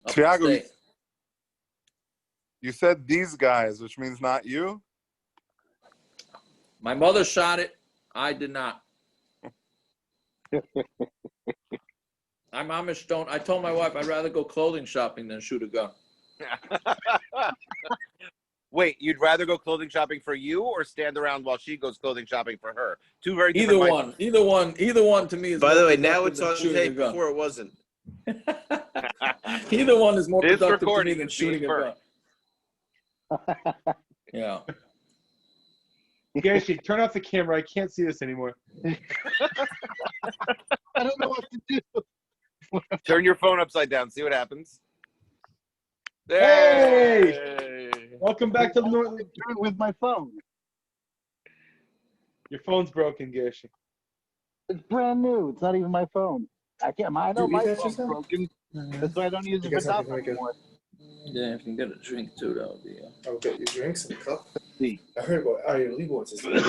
Tiago, you said these guys, which means not you? My mother shot it. I did not. I'm Amish. I told my wife I'd rather go clothing shopping than shoot a gun. Wait, you'd rather go clothing shopping for you or stand around while she goes clothing shopping for her? Two very different Either one to me is. By the way, now it's on tape. Before it wasn't. Either one is more This productive to me recording than is being shooting a gun. Yeah. Gershi, turn off the camera. I can't see this anymore. I don't know what to do. Turn your phone upside down. See what happens. Hey! Welcome back to the North. With my phone. Your phone's broken, Gershi. It's brand new. It's not even my phone. I know my phone's broken. That's why I don't use it for Daf anymore. Yeah, if you can get a drink too, that would be. I'll get you drinks in a cup. See. I heard about Arya Leibowitz. Should I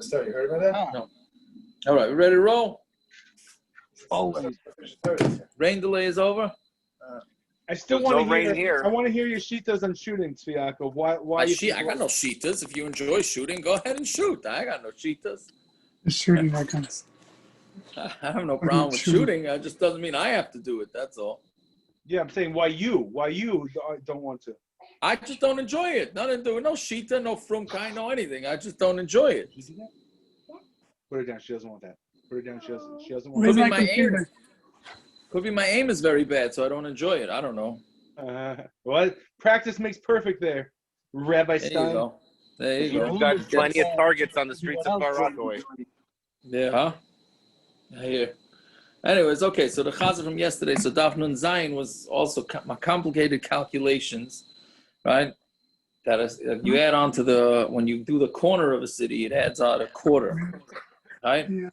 start? You heard about that? No. All right, we ready to roll? Always. Rain delay is over. I still There's want no to rain hear. here. I want to hear your shitas on shooting, Tzviako. Why? I got no cheetahs. If you enjoy shooting, go ahead and shoot. I got no cheetahs. Shooting my guns. I have no problem with shooting. It just doesn't mean I have to do it. That's all. Yeah, I'm saying why you don't want to. I just don't enjoy it. Nothing to do with no shita, no frumkai, no anything. I just don't enjoy it. Put her down. She doesn't want that. Put her down. She doesn't want Could that. be my aim. Could be my aim is very bad, so I don't enjoy it. I don't know. Well, practice makes perfect there, Rabbi There Stein. you go. There you go. You've got plenty of targets on the streets of Far Rockaway. Yeah, huh? I hear. Anyways, okay, so the chazal from yesterday, so Daf Nun Zayin was also complicated calculations, right? That is, you add on to when you do the corner of a city, it adds out a quarter, right? Yeah.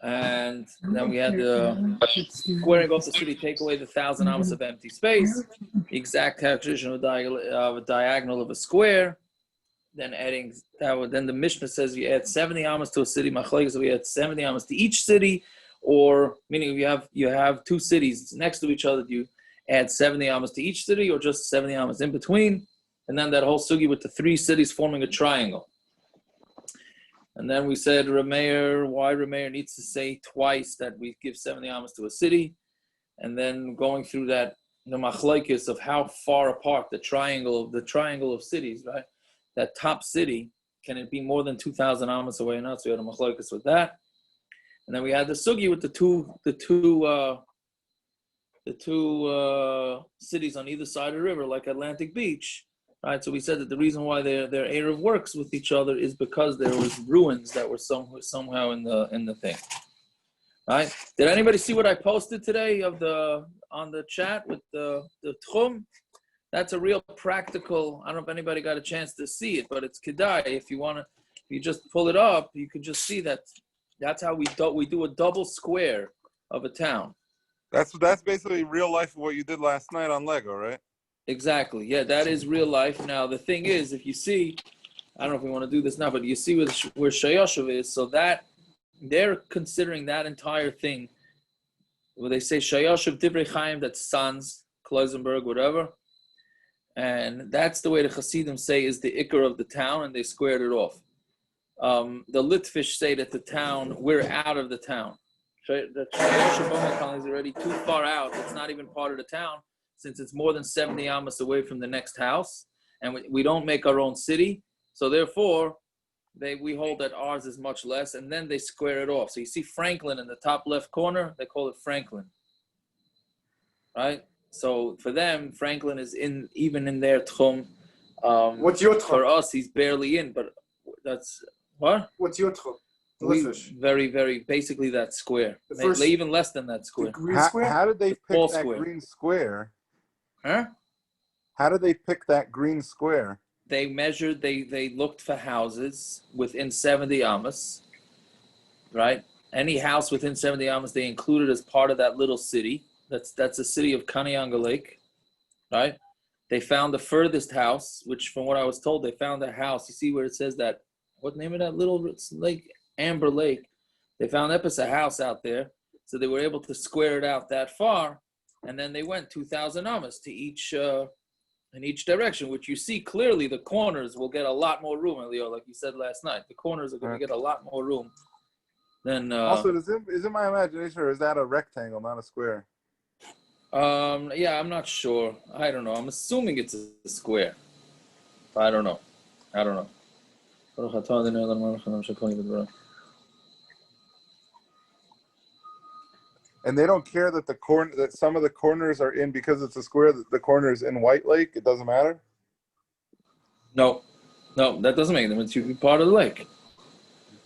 And then we had the squaring off the city, take away the 1,000 amos of empty space, the exact calculation of a diagonal of a square, then adding that. Then the Mishna says you add 70 amos to a city. Machlokes, we add 70 amos to each city, or meaning you have two cities next to each other. Do you add 70 amos to each city, or just 70 amos in between? And then that whole sugi with the three cities forming a triangle. And then we said why Rameir needs to say twice that we give 70 amos to a city, and then going through that the machlokes of how far apart the triangle of cities, right? That top city, can it be more than 2,000 amos away or not? So we had a machlokes with that, and then we had the sugi with the two cities on either side of the river, like Atlantic Beach. Right, so we said that the reason why their Eruv works with each other is because there was ruins that were somehow in the thing. Right? Did anybody see what I posted today on the chat with the techum? That's a real practical. I don't know if anybody got a chance to see it, but it's kedai. If you just pull it up, you can just see that. That's how we do a double square of a town. That's basically real life what you did last night on Lego, right? Exactly. Yeah, that is real life. Now, the thing is, if you see, I don't know if we want to do this now, but you see where Shayoshev is, so that they're considering that entire thing, where they say Shayoshev Divrei Chaim, that's sons, Kloisenberg, whatever, and that's the way the Hasidim say is the ikar of the town, and they squared it off. The Litvish say that the town, we're out of the town. The Shayoshev is already too far out. It's not even part of the town, since it's more than 70 amos away from the next house, and we don't make our own city, so therefore we hold that ours is much less, and then they square it off. So you see Franklin in the top left corner, they call it Franklin, right? So for them, Franklin is even in their techum. What's your techum? For us, he's barely in, but that's what? What's your techum? Very, very basically that square. Even less than that square. Green square? How did they pick that square. green square? Huh? How did they pick that green square? They measured, they looked for houses within 70 amos, right? Any house within 70 amos, they included as part of that little city. That's the city of Kanianga Lake, right? They found the furthest house, which from what I was told, they found a house. You see where it says that, what name of that little lake? Amber Lake. They found a house out there. So they were able to square it out that far, and then they went 2,000 amas to each in each direction, which you see clearly the corners will get a lot more room, Leo, like you said last night. The corners are going to get a lot more room than. Also, is it my imagination, or is that a rectangle, not a square? Yeah, I'm not sure. I don't know. I'm assuming it's a square. I don't know. And they don't care that that some of the corners are in, because it's a square, the corners in White Lake. It doesn't matter. No, that doesn't make them. It should be part of the lake.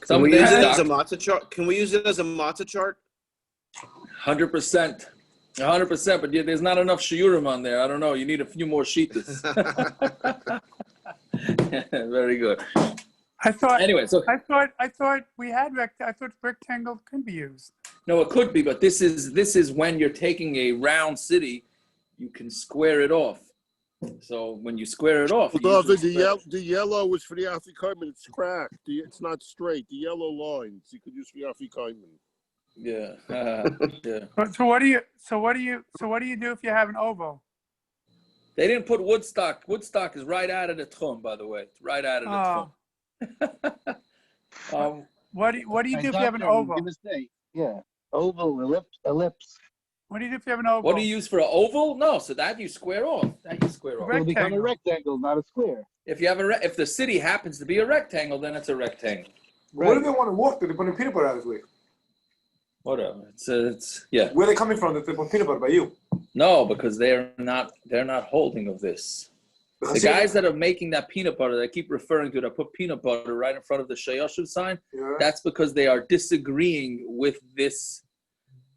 Can we use it as a matzah chart? 100%. 100%, but there's not enough shiurim on there. I don't know. You need a few more shitas. Very good. I thought we had I thought rectangle could be used. No, it could be, but this is when you're taking a round city, you can square it off. So when you square it off, the yellow is for the Afikoman. It's cracked. It's not straight. The yellow lines you could use for the Afikoman. Yeah. Yeah. So what do you do if you have an oval? They didn't put Woodstock. Woodstock is right out of the techum, by the way. It's right out of the techum. What do you do if you have an oval? Yeah, oval, ellipse. What do you do if you have an oval? What do you use for an oval? No, so that you square off. It'll become a rectangle, not a square. If you have if the city happens to be a rectangle, then it's a rectangle. Right. What do they want to walk to? They put in peanut butter out of this week. Whatever. It's yeah. Where are they coming from that they put peanut butter by you? No, because they're not holding of this. The guys that are making that peanut butter, that keep referring to it, that put peanut butter right in front of the Shayashuv sign, that's because they are disagreeing with this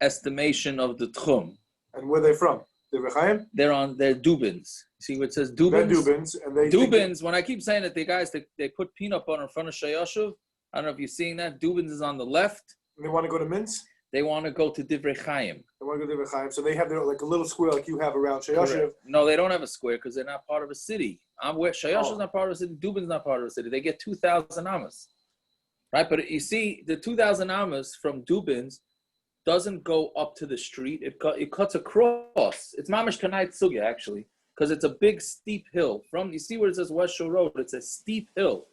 estimation of the techum. And where are they from? They're They're Dubins. See what it says? Dubins? They're Dubins. And Dubins, when I keep saying that the guys, they put peanut butter in front of Shayashuv, I don't know if you're seeing that. Dubins is on the left. And they want to go to Minsk? They want to go to Divrei Chaim. They want to go to Divrei Chaim. So they have their, like a little square like you have around Shayashuv. No, they don't have a square because they're not part of a city. Shayashuv's not part of a city. Dubin's not part of a city. They get 2,000 amas. Right? But you see, the 2,000 amas from Dubin's doesn't go up to the street. It cuts across. It's Mamish Kanai Tsugya, actually, because it's a big, steep hill. You see where it says West Shore Road? It's a steep hill.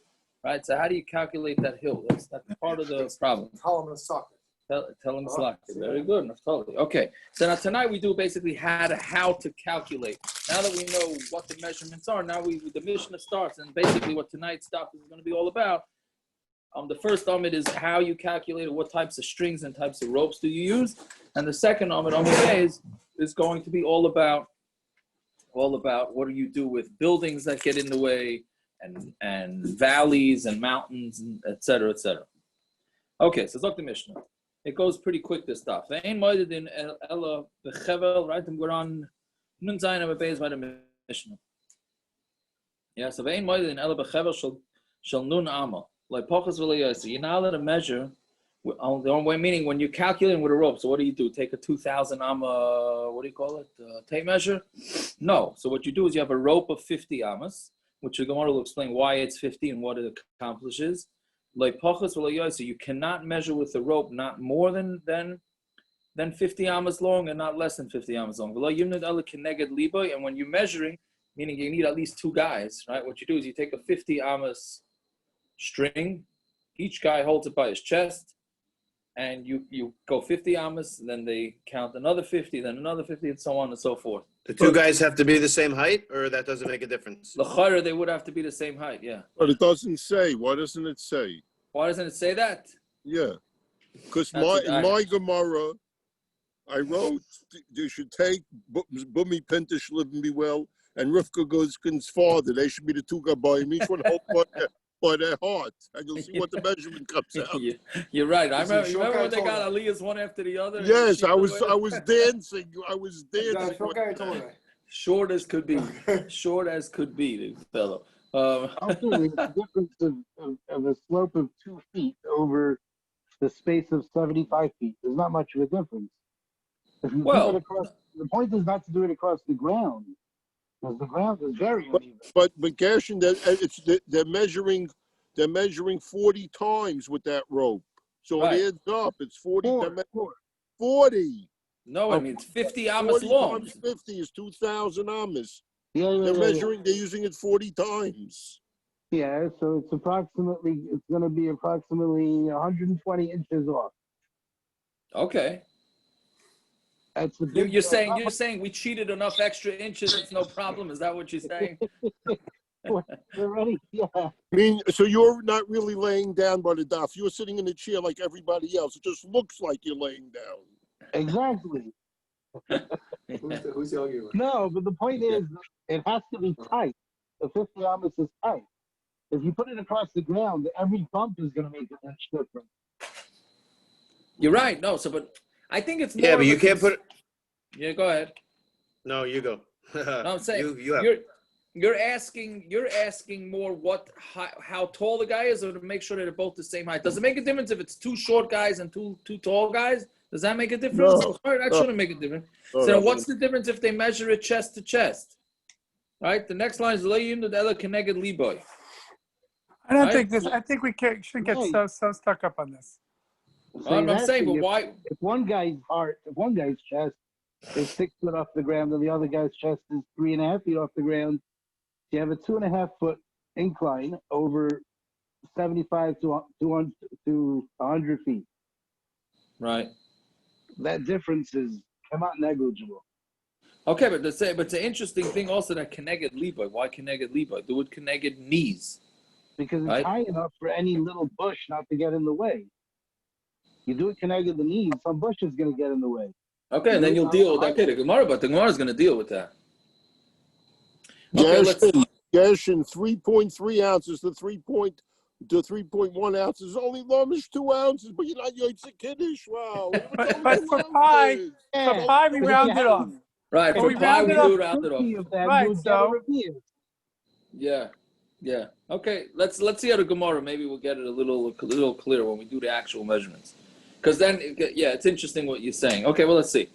Right? So how do you calculate that hill? That's part of the problem. Tell him slack. Very good. Okay. So now tonight we do basically how to calculate. Now that we know what the measurements are, now the Mishna starts, and basically what tonight's stuff is going to be all about. The first Amud is how you calculate what types of strings and types of ropes do you use, and the second Amud is going to be all about what do you do with buildings that get in the way, and valleys and mountains, and et cetera, et cetera. Okay, so look the Mishnah. It goes pretty quick, this stuff. Right? We're on Nun Zayin Amud Beis by the Mishnah. Yeah, so Ve'ein Moeded in Ela B'chevel Shel Nun Ama. Like Pachas V'Leyos. You're not allowed to measure, meaning when you're calculating with a rope, so what do? Take a 2,000 Amma, what do you call it? Tape measure? No. So what you do is you have a rope of 50 Ammas, which the Gemara will explain why it's 50 and what it accomplishes. Like Pachas V'Leyos, you cannot measure with the rope not more than 50 amas long and not less than 50 amas long. And when you're measuring, meaning you need at least two guys, right? What you do is you take a 50 amas string, each guy holds it by his chest, and you go 50 amas, then they count another 50, then another 50, and so on and so forth. The two guys have to be the same height, or that doesn't make a difference? L'chayra, they would have to be the same height, yeah. But it doesn't say. Why doesn't it say? Why doesn't it say that? Yeah, because in my Gemara, I wrote you should take Bumi Pintish live and be well, and Rivka Guzkin's father. They should be the two gabayim. Each one hold by their heart, and you'll see what the measurement comes out. You're right. I remember when they got aliyahs one after the other. Yes, I was dancing. I was dancing. Short as could be. Short as could be, the fellow. Also, there's a difference of a slope of 2 feet over the space of 75 feet. There's not much of a difference. If you do it across, the point is not to do it across the ground, because the ground is very uneven. But Gershon, they're measuring 40 times with that rope, so it adds up. It's 40. 40. No, I mean it's 50 Amos 40 long. times 50 is 2,000 Amos. Yeah, They're using it 40 times. Yeah, so it's going to be approximately 120 inches off. Okay. That's the big. You're saying we cheated enough extra inches. It's no problem. Is that what you're saying? We're ready. Yeah. I mean, so you're not really laying down by the daf. You're sitting in a chair like everybody else. It just looks like you're laying down. Exactly. Who's the argument? No, but the point is, it has to be tight. The 50 Amos is tight. If you put it across the ground, every bump is going to make an inch difference. You're right. No, but I think it's more. Yeah, but you can't put it. Yeah, go ahead. No, you go. No, I'm saying you have. you're asking more how tall the guy is, or to make sure that they're both the same height. Does it make a difference if it's two short guys and two tall guys? Does that make a difference? No. That shouldn't make a difference. No, So what's the difference if they measure it chest to chest? Right. The next line is Le'yim the eglah keneged liboy. I don't Right? think this. I think we shouldn't get so stuck up on this. I'm saying, but why? If one guy's chest is 6 foot off the ground and the other guy's chest is 3.5 feet off the ground, you have a 2.5 foot incline over 75 to 100 feet. Right. That difference is not negligible. Okay, but it's an interesting thing also that keneged liboy. Why keneged liboy? Do it keneged knees. Because it's right? high enough for any little bush not to get in the way. You do it connected the knees, some bush is going to get in the way. Okay, and then you'll deal with that. Okay, the Gemara is going to deal with that. Okay, Gershon, 3.3 ounces to 3.1 ounces, only Lamish 2 ounces, but you're not Yoitze Kiddush. Wow. But for pie, we round it off. Right, But for we pie, we rounded do round it off. Right, so. Yeah. Okay, let's see how the Gemara. Maybe we'll get it a little clearer when we do the actual measurements. Because then, it's interesting what you're saying. Okay, well, let's see.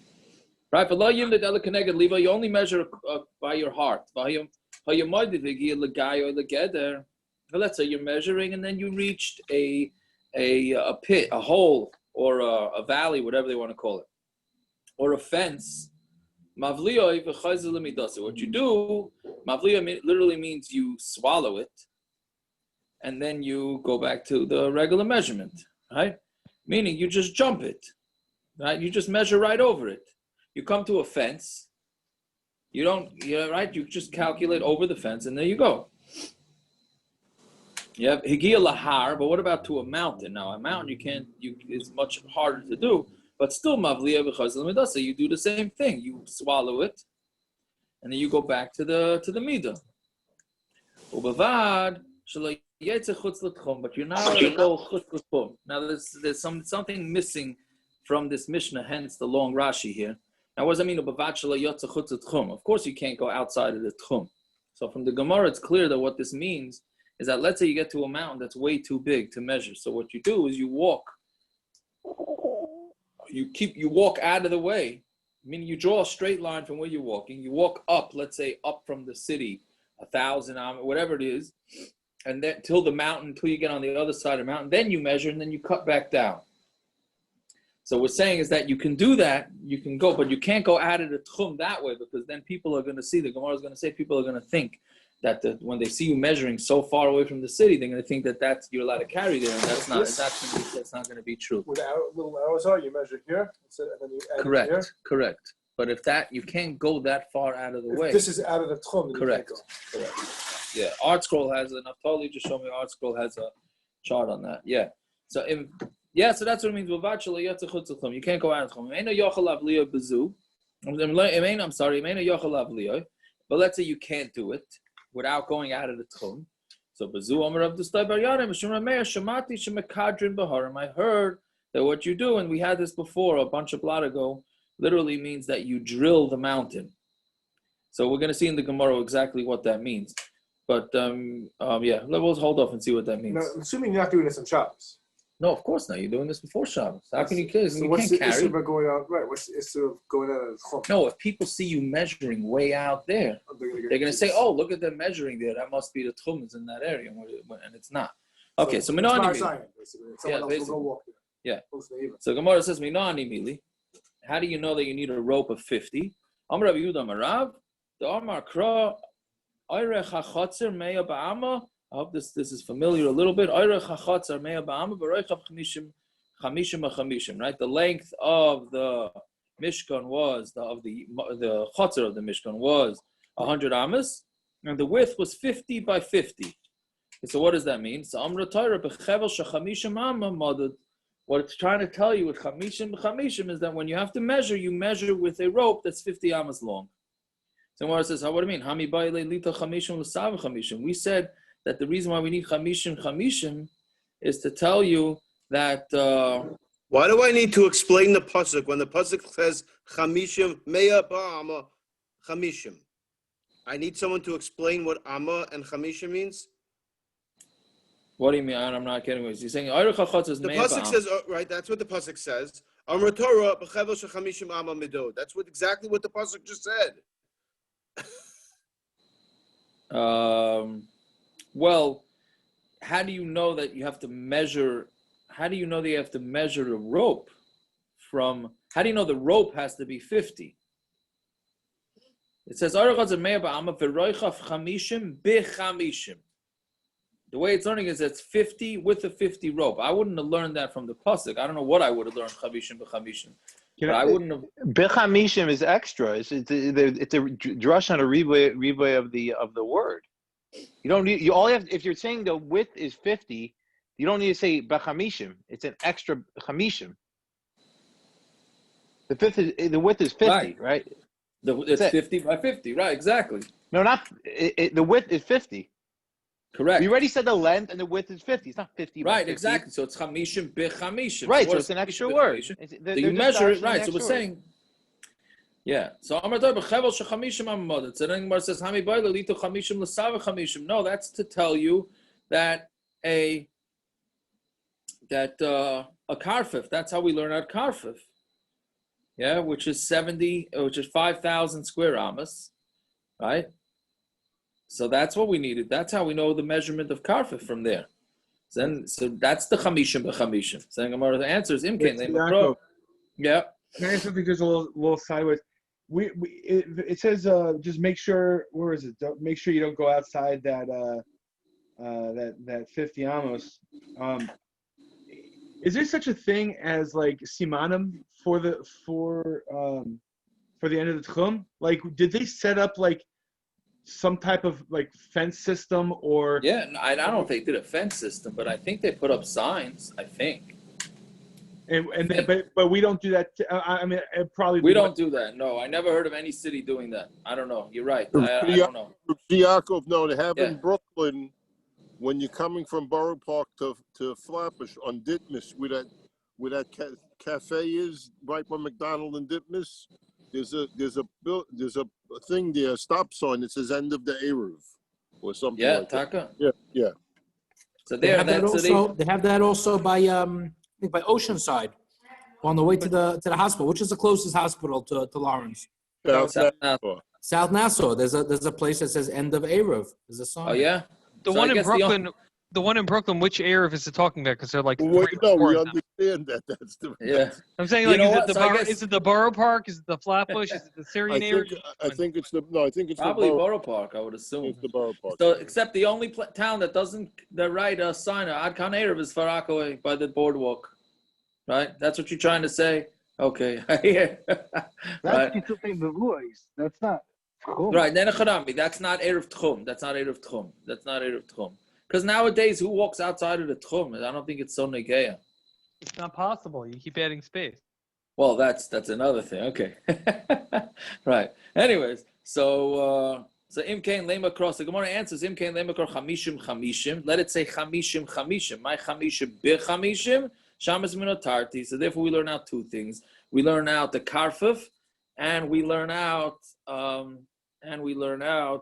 Right, for Lo'yim the eglah keneged liboy, you only measure by your heart. Let's say you're measuring, and then you reached a pit, a hole, or a valley, whatever they want to call it, or a fence. What you do, mavliya literally means you swallow it, and then you go back to the regular measurement, right? Meaning you just jump it, right? You just measure right over it. You come to a fence. You just calculate over the fence, and there you go. You have higia lahar, but what about to a mountain? Now, a mountain it's much harder to do, but still mavliya v'chazal midasa. You do the same thing. You swallow it, and then you go back to the midah. Ubavad shalay yetze chutz l'tchum, but you're not allowed to go chutz l'tchum. Now, there's something missing from this Mishna, hence the long Rashi here. Now, what does that mean? Of course, you can't go outside of the techum. So from the Gemara, it's clear that what this means is that let's say you get to a mountain that's way too big to measure. So what you do is you walk. You walk out of the way. Meaning you draw a straight line from where you're walking. You walk up, let's say up from the city, 1,000, whatever it is, and then till the mountain, until you get on the other side of the mountain. Then you measure, and then you cut back down. So we're saying is that you can do that, you can go, but you can't go out of the techum that way, because then people are going to see, the Gemara is going to say, people are going to think that when they see you measuring so far away from the city, they're going to think that you're allowed to carry there, and that's not going to be true. With the little arrows are, you measure here, and then you add here. Correct. But if you can't go that far out of the way. This is out of the techum. Correct. Yeah, Art Scroll has a Naftali just showed me. Art Scroll has a chart on that. Yeah. So so that's what it means. You can't go out of the techum. But let's say you can't do it without going out of the techum. So I heard that what you do, and we had this before a bunch of blot ago, literally means that you drill the mountain. So we're going to see in the Gemara exactly what that means. But we'll hold off and see what that means. Now, assuming you're not doing this on Shabbos. No, of course not. You're doing this before Shabbos. How can you carry? So you what's can't the carry. issue about going out? Right. What's the issue of going out of the techum? No, if people see you measuring way out there, they're going to say, "Oh, look at them measuring there. That must be the techum is in that area," and it's not. Okay, so it's not a sign, basically. Someone else will go walk there. Yeah. So Gemara says, "Minani mili." How do you know that you need a rope of 50? Amar Rabbi Yehuda Marav, the Amar Kra, Oirech HaChotzer Meya Ba'ama. I hope this is familiar a little bit. Oirech HaChotzer Meya Ba'ama, B'roich HaChamishim HaChamishim. Right, the length of the Mishkan was the Chotzer of the Mishkan was 100 Amos, and the width was 50 by 50. So what does that mean? So Amra Torah B'chevel Shechamishim Amma Madad. What it's trying to tell you with chamishim is that when you have to measure, you measure with a rope that's 50 amas long. So Gemara says, what do you mean? Hami ba'ilei lita chamishim l'sav chamishim. We said that the reason why we need chamishim is to tell you that. Why do I need to explain the pasuk when the pasuk says chamishim meya ba'ama chamishim? I need someone to explain what amma and chamishim means. What do you mean? I'm not getting what you're saying. The pasuk says, right? That's what the pasuk says. Amar Torah b'chevel shechamishim amma midod. That's exactly what the pasuk just said. Well, how do you know that you have to measure? How do you know that you have to measure the rope from? How do you know the rope has to be 50? It says the way it's learning is it's 50 with a 50 rope. I wouldn't have learned that from the pasuk. I don't know what I would have learned chamishim b'chamishim. But I wouldn't have. Bechamishim is extra. It's a drush on a replay of the word. You don't need. You all have. If you're saying the width is 50, you don't need to say bechamishim. It's an extra chamishim. The width is 50, right? It's 50 by 50, right? Exactly. No, not the width is 50. Correct. We already said the length and the width is 50. It's not 50 by 50. Right, exactly. So it's chamishim b'chamishim. Right, so it's an extra word. So you measure it, right. So we're saying, yeah. So Amar Torah b'chevel shechamishim amamod. So then Gemara says, Hami b'ayla lito chamishim l'sav chamishim. No, that's to tell you that a karfif, that's how we learn out karfif. Yeah, which is 5,000 square amas, right? So that's what we needed. That's how we know the measurement of karfif from there. So that's the chamishim b'chamishim. So the answer is imkain. Yeah. Can I ask something just a little sideways? It says just make sure. Where is it? Make sure you don't go outside that 50 amos. Is there such a thing as like simanim for the end of the techum? Like, did they set up like some type of like fence system or? Yeah, I don't think they did a fence system, but I think they put up signs. I think. But we don't do that. I mean, probably we don't do that. No, I never heard of any city doing that. I don't know. You're right. I don't know. Yaakov, no, they have in Brooklyn. When you're coming from Borough Park to Flatbush on Ditmas, where that cafe is, right by McDonald and Ditmas, there's a thing there, a stop sign that says "End of the Eruv" or something. Yeah, like Taka. That. Yeah. So they have that also by I think by Oceanside, on the way to the hospital. Which is the closest hospital to Lawrence? South Nassau. There's a place that says "End of Eruv." There's a sign. Oh yeah. The one in Brooklyn, which Eruv is it talking about? Because they're like. Well, we understand that. That's the. Yeah. I'm saying, like, is it the Borough Park? Is it the Flatbush? Is it the Syrian area? I think it's probably the Borough Park. I would assume. It's the Borough Park. So, except the only town that doesn't write a sign Adkan Eruv is Far Rockaway by the boardwalk, right? That's what you're trying to say. Okay. Yeah. That's the voice. That's not. Right, that's not Eruv Tchum. That's not Eruv Tchum. Because nowadays, who walks outside of the Tchum? I don't think it's so negeya. It's not possible. You keep adding space. Well, that's another thing. Okay. Right. Anyways, so Imkain Lema Cross. The Gemara answers Imkain Lema Cross Chamishim. Let it say Chamishim. My Chamishim B'Chamishim. Shamas Minotarti. So therefore, we learn out two things. We learn out the Karfif, and we learn out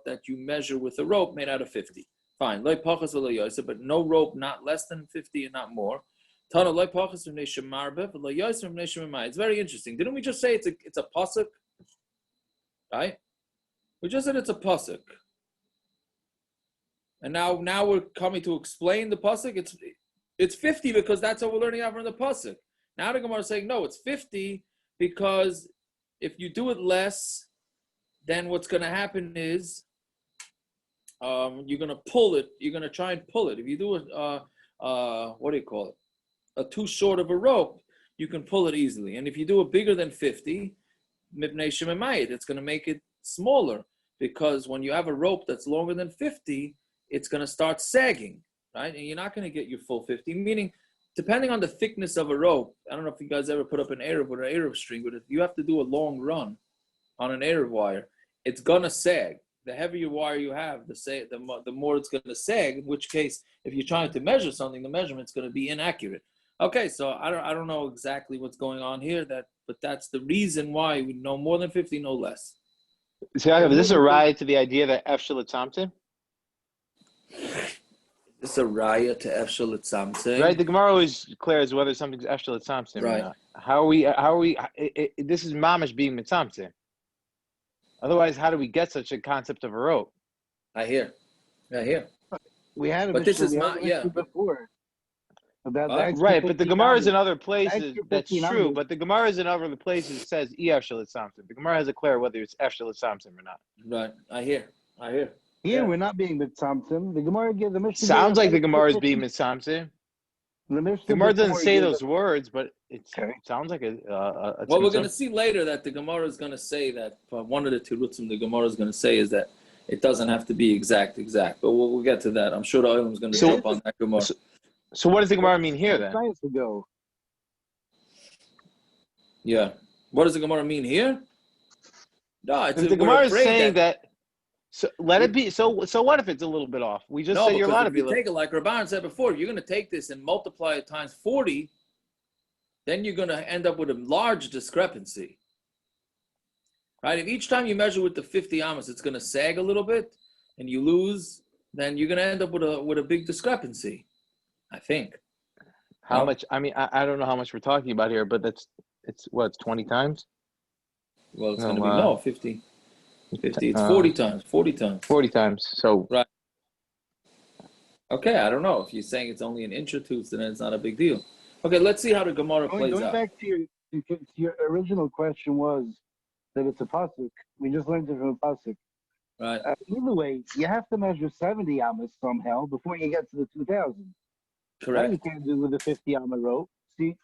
that you measure with a rope made out of 50. Fine. But no rope not less than 50 and not more. It's very interesting. Didn't we just say it's a pasuk? Right? We just said it's a pasuk. And now we're coming to explain the pasuk. It's 50 because that's what we're learning out from the pasuk. Now the Gemara is saying, no, it's 50 because if you do it less, then what's going to happen is you're going to pull it. You're going to try and pull it. If you do it, what do you call it? A too short of a rope, you can pull it easily. And if you do it bigger than 50, it's going to make it smaller, because when you have a rope that's longer than 50, it's going to start sagging, right? And you're not going to get your full 50, meaning depending on the thickness of a rope. I don't know if you guys ever put up an Eruv with an Eruv string, but if you have to do a long run on an Eruv wire, it's going to sag. The heavier wire you have, the more it's going to sag, in which case, if you're trying to measure something, the measurement's going to be inaccurate. Okay, so I don't know exactly what's going on here, but that's the reason why we know more than 50, no less. So, is this a ride to the idea that F Shalatamtim? This is a raya to F Shalatamtim. Right, the Gemara always declares whether something's F Shalatamtim right. or not. How are we? This is mamash being mitamtim. Otherwise, how do we get such a concept of a rope? I hear. We had a but this is not before. Right, but the Gemara is in other places. That's true, but the Gemara is in other places says EF Shalatamtim. The Gemara has declared whether it's F Shalatamtim or not. Right, I hear. Here we're not being mitzamtim. The Gemara gives the Mishna. Sounds like the Gemara is being mitzamtim. The Gemara doesn't say those words, but it sounds like a well, we're going to see later that the Gemara is going to say that one of the tirutzim the Gemara is going to say is that it doesn't have to be exact, but we'll get to that. I'm sure the Olam is going to jump on that Gemara. So what does the Gemara mean here then? Yeah. What does the Gemara mean here? No, the Gemara is saying that. So let it be. So what if it's a little bit off? We just said you're allowed to be. Take it like Rabban said before. If you're going to take this and multiply it times 40, then you're going to end up with a large discrepancy. Right? If each time you measure with the 50 Amos, it's going to sag a little bit, and you lose, then you're going to end up with a big discrepancy. I think. How much? I mean, I don't know how much we're talking about here, but it's 20 times. Well, it's going to be 50. 50. It's 40 times. 40 times. 40 times. So right. Okay, I don't know. If you're saying it's only an inch or two, then it's not a big deal. Okay, let's see how the Gemara plays out. Going back to your original question was that it's a pasuk. We just learned it from a pasuk. Right. Either way, you have to measure 70 amas somehow before you get to the 2,000. Correct. That you can't do with a 50 amma rope. See,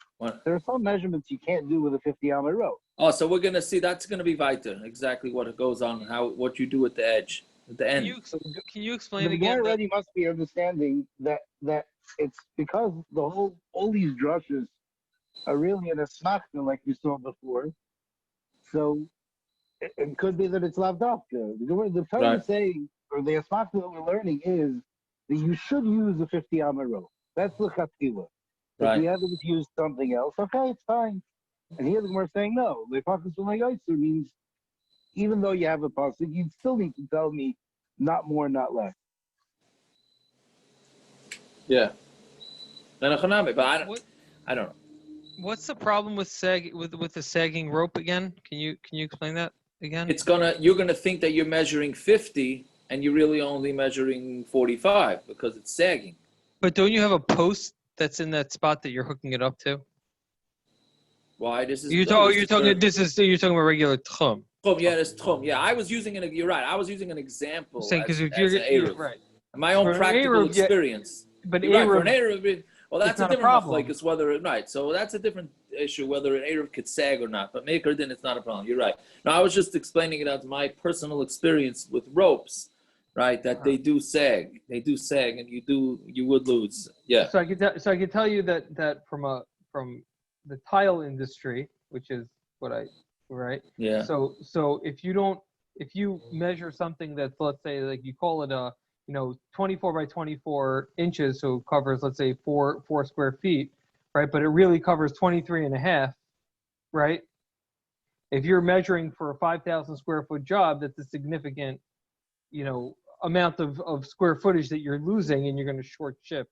there are some measurements you can't do with a 50 amma rope. Oh, so we're gonna see. That's gonna be weiter. Exactly what goes on, what you do at the edge, at the end. Can you explain the again? The already must be understanding that it's because all these drushes are really in a smachta like we saw before. So it could be that it's lavdafka. The Torah is saying, or the smachta that we're learning is that you should use a 50 amma rope. That's the chatila. If you haven't used something else, okay, it's fine. And here the Gemara is saying no. The pasuk means even though you have a pasuk, you still need to tell me not more, not less. Yeah. But I don't know. What's the problem with the sagging rope again? Can you explain that again? You're gonna think that you're measuring 50 and you're really only measuring 45 because it's sagging. But don't you have a post that's in that spot that you're hooking it up to? Why? You're talking about regular techum. Yeah, it's techum. Yeah, I was using you're right. I was using an example. Saying because if you're right, my own practical experience. But for an Eruv, well, that's a different problem. Machlokes whether so that's a different issue whether an Eruv could sag or not. But maker then it's not a problem. You're right. No, I was just explaining it as my personal experience with ropes. Right, that they do sag. They do sag, and you would lose. Yeah. So I could tell you that from the tile industry, which is right. Yeah. So if you measure something that's, let's say, like you call it 24 by 24 inches, so it covers, let's say, four square feet, right? But it really covers 23 and a half, right? If you're measuring for a 5,000 square foot job, that's a significant, amount of square footage that you're losing, and you're going to short ship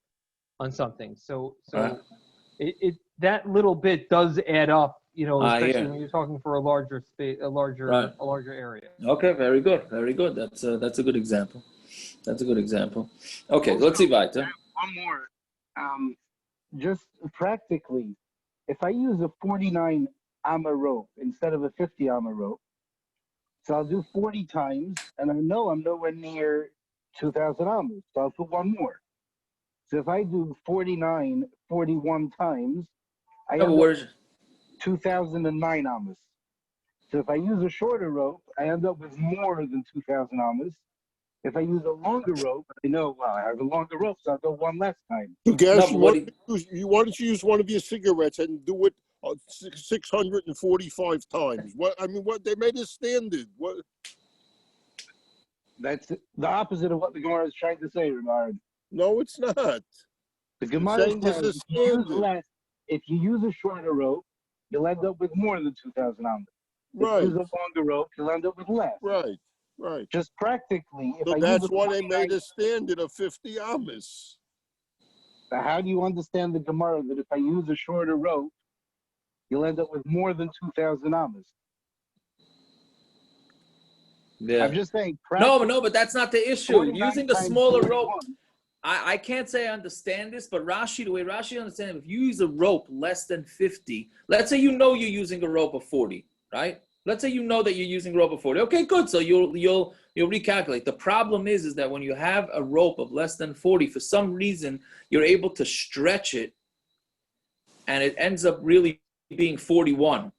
on something. So it that little bit does add up, especially when you're talking for a larger space, a larger area. Okay, very good. That's a good example. Okay, let's see weiter. One more. Just practically, if I use a 49 amma rope instead of a 50 amma rope. So I'll do 40 times, and I know I'm nowhere near 2,000 ammas. So I'll put one more. So if I do 41 times, I end up 2,009 ammas. So if I use a shorter rope, I end up with more than 2,000 ammas. If I use a longer rope, I know, well, I have a longer rope, so I'll go one less time. So, Gas, why don't you use one of your cigarettes and do it 645 times? What they made a standard. What? That's the opposite of what the Gemara is trying to say, Renard. No, it's not. The Gemara says if you use a shorter rope, you'll end up with more than 2,000 ammas. Right. If you use a longer rope, you'll end up with less. Right. Just practically. So that's why they made a standard of 50 ammas. How do you understand the Gemara that if I use a shorter rope, you'll end up with more than 2,000 ammas? Yeah. I'm just saying. No, but that's not the issue. Using a smaller rope. I can't say I understand this, but the way Rashi understands it, if you use a rope less than 50, let's say you're using a rope of 40, right? Let's say you know that you're using a rope of 40. Okay, good. So you'll recalculate. The problem is that when you have a rope of less than 40, for some reason you're able to stretch it, and it ends up really being 41.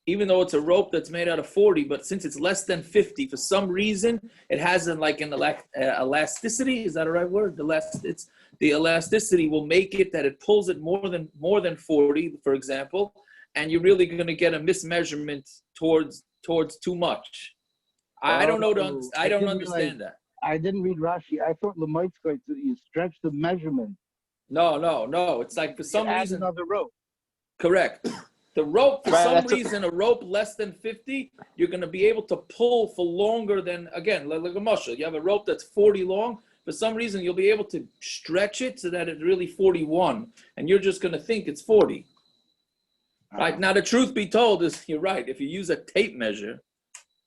Even though it's a rope that's made out of 40, but since it's less than 50, for some reason, it has an elasticity. Is that a right word? The elasticity will make it that it pulls it more than 40, for example, and you're really going to get a mismeasurement towards too much. I don't know. I don't understand that. I didn't read Rashi. I thought Lamaitskoi, you stretch the measurement. No. It's like for some reason another rope. Correct. The rope, for some reason, a rope less than 50, you're going to be able to pull for longer than, again, like a mushroom. You have a rope that's 40 long. For some reason, you'll be able to stretch it so that it's really 41, and you're just going to think it's 40. Right? Now, the truth be told is, you're right. If you use a tape measure,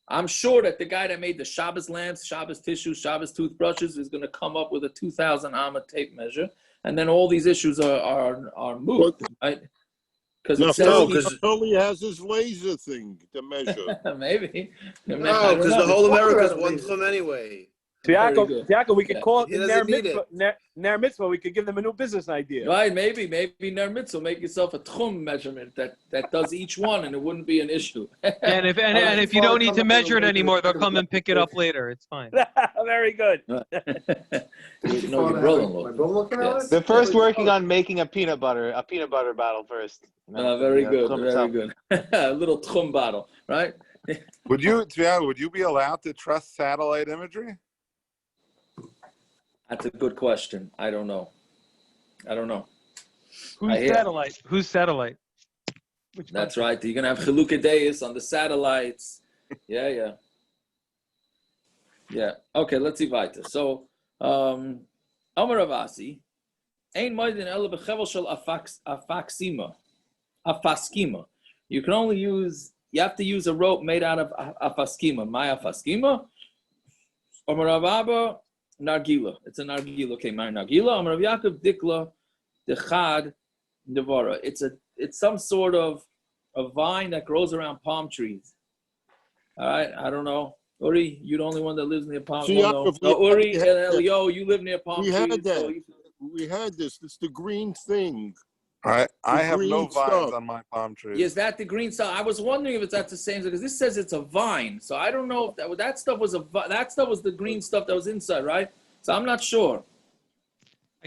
I'm sure that the guy that made the Shabbos lamps, Shabbos tissues, Shabbos toothbrushes is going to come up with a 2,000 amma tape measure, and then all these issues are moot, right? Because only has his laser thing to measure. Maybe. No, because the whole America is one plumb anyway. Tiago, we could call it Ner Mitzvah. We could give them a new business idea. Right, maybe Ner Mitzvah, make yourself a techum measurement that does each one, and it wouldn't be an issue. and if you don't need to measure it anymore, they'll come and pick it up later. It's fine. Very good. Your brother-in-law. Yes. They're first working on making a peanut butter bottle first. Very good. A little techum bottle, right? Would you be allowed to trust satellite imagery? That's a good question. I don't know. Who's satellite? That's right. You're gonna have Chilukei Deis on the satellites. Yeah. Okay, let's see weiter. So, Amar Ravasi, ein moedin ela bechevel shel afaskima. You have to use a rope made out of afaskima. My afaskima. Amar Ravaba, nargila. It's a nargila. Okay, my nargila. Amar Rav Yaakov dikla dechad devara. It's some sort of a vine that grows around palm trees. All right, I don't know. Uri, you're the only one that lives near palm trees. Uri and Elio, you live near palm trees. We had this. It's the green thing. I have no vines on my palm trees. Is that the green stuff? I was wondering if that's the same, because this says it's a vine. So I don't know if that stuff was the green stuff that was inside, right? So I'm not sure.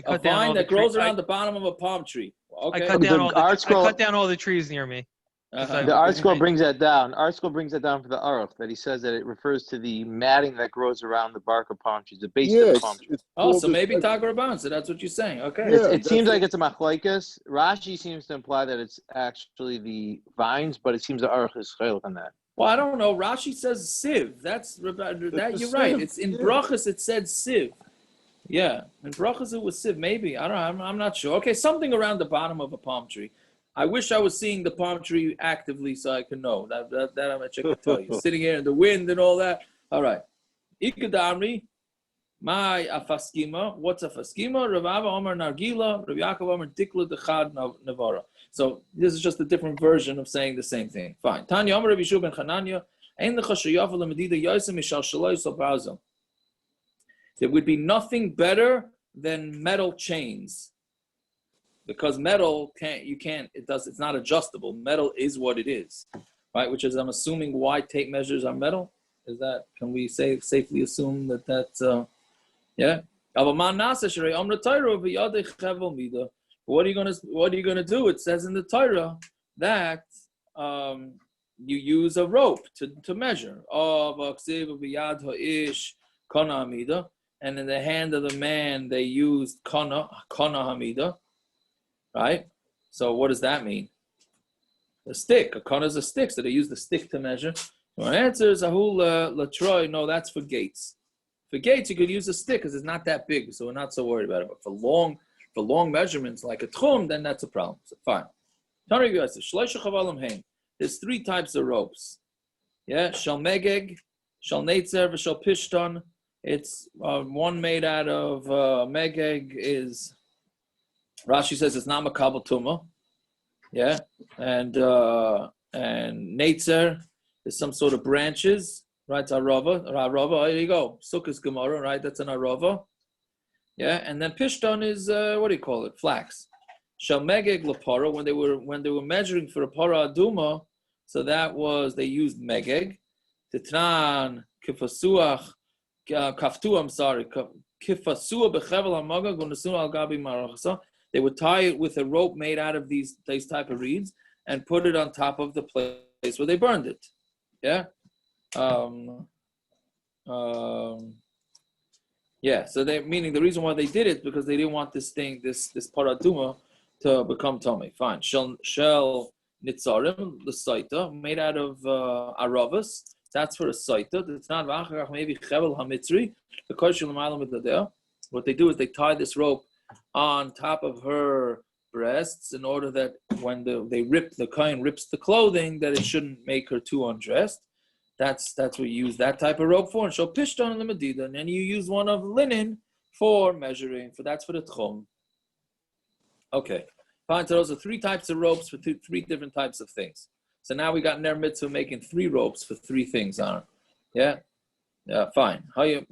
A vine that grows around the bottom of a palm tree. Okay. I cut down all the trees near me. The art scroll brings that down. Art scroll brings that down for the arufa, that he says that it refers to the matting that grows around the bark of palm trees, the base of the palm tree. So maybe Tagar so that's what you're saying. Okay. It seems like it's a Machlokes. Rashi seems to imply that it's actually the vines, but it seems the arufa is chaylik on that. Well, I don't know. Rashi says sieve. That you're right. It's in brachas. It said sieve. Yeah, in brachas it was sieve. Maybe I'm not sure. Okay, something around the bottom of a palm tree. I wish I was seeing the palm tree actively so I could know. That I'm a check to tell you. Sitting here in the wind and all that. All right. Ikadamri, My afaskima. What's a faskima? Rav Ava Omer Nargila. Rav Yaakov Omer Dikla Dechad Navara. So this is just a different version of saying the same thing. Fine. Tanya Omer Rav Yishuv ben Chananya. Ein lecha sheyafa lemedida yosem mishal shaloi sobrazim. There would be nothing better than metal chains, because metal it's not adjustable. Metal is what it is, right? Which is, I'm assuming, why tape measures are metal. Is that, can we safely assume that that's yeah? What are you gonna do? It says in the Torah that you use a rope to measure. And in the hand of the man they used kana hamida, right? So what does that mean? A stick. A kana is a stick, so they use the stick to measure. So our answer is ahul latroy. No, that's for gates. For gates, you could use a stick because it's not that big, so we're not so worried about it. But for long measurements like a techum, then that's a problem. So fine. There's three types of ropes. Yeah, shal megeg, shal neitzer, v'shal pishton. It's one made out of megeg is, Rashi says it's not makabel tuma. Yeah, and neitzer is some sort of branches, right? It's arufa. Oh, here you go. Sukkah's Gemara, right? That's an arufa. Yeah, and then pishton is what do you call it? Flax. Shal megeg lapara, when they were measuring for a para aduma, so that was, they used megeg. Titran kifasuach kaftu. I'm sorry, kifasua bechevel hamaga gunasu al gabi marachsa. They would tie it with a rope made out of these type of reeds and put it on top of the place where they burned it. Yeah. Yeah. So they, meaning the reason why they did it, because they didn't want this paraduma to become tummy. Fine. Shell nitzarim, the saita, made out of aravas. That's for a saita. It's not maybe chevel hamitzri. What they do is they tie this rope on top of her breasts in order that when the kohen rips the clothing, that it shouldn't make her too undressed. That's what you use that type of rope for. And she'll pishton in the medida, and then you use one of linen for measuring. That's for the techum. Okay, fine. So those are three types of ropes for three different types of things. So now we got ner mitzvah making three ropes for three things on it. Yeah. Yeah, fine. So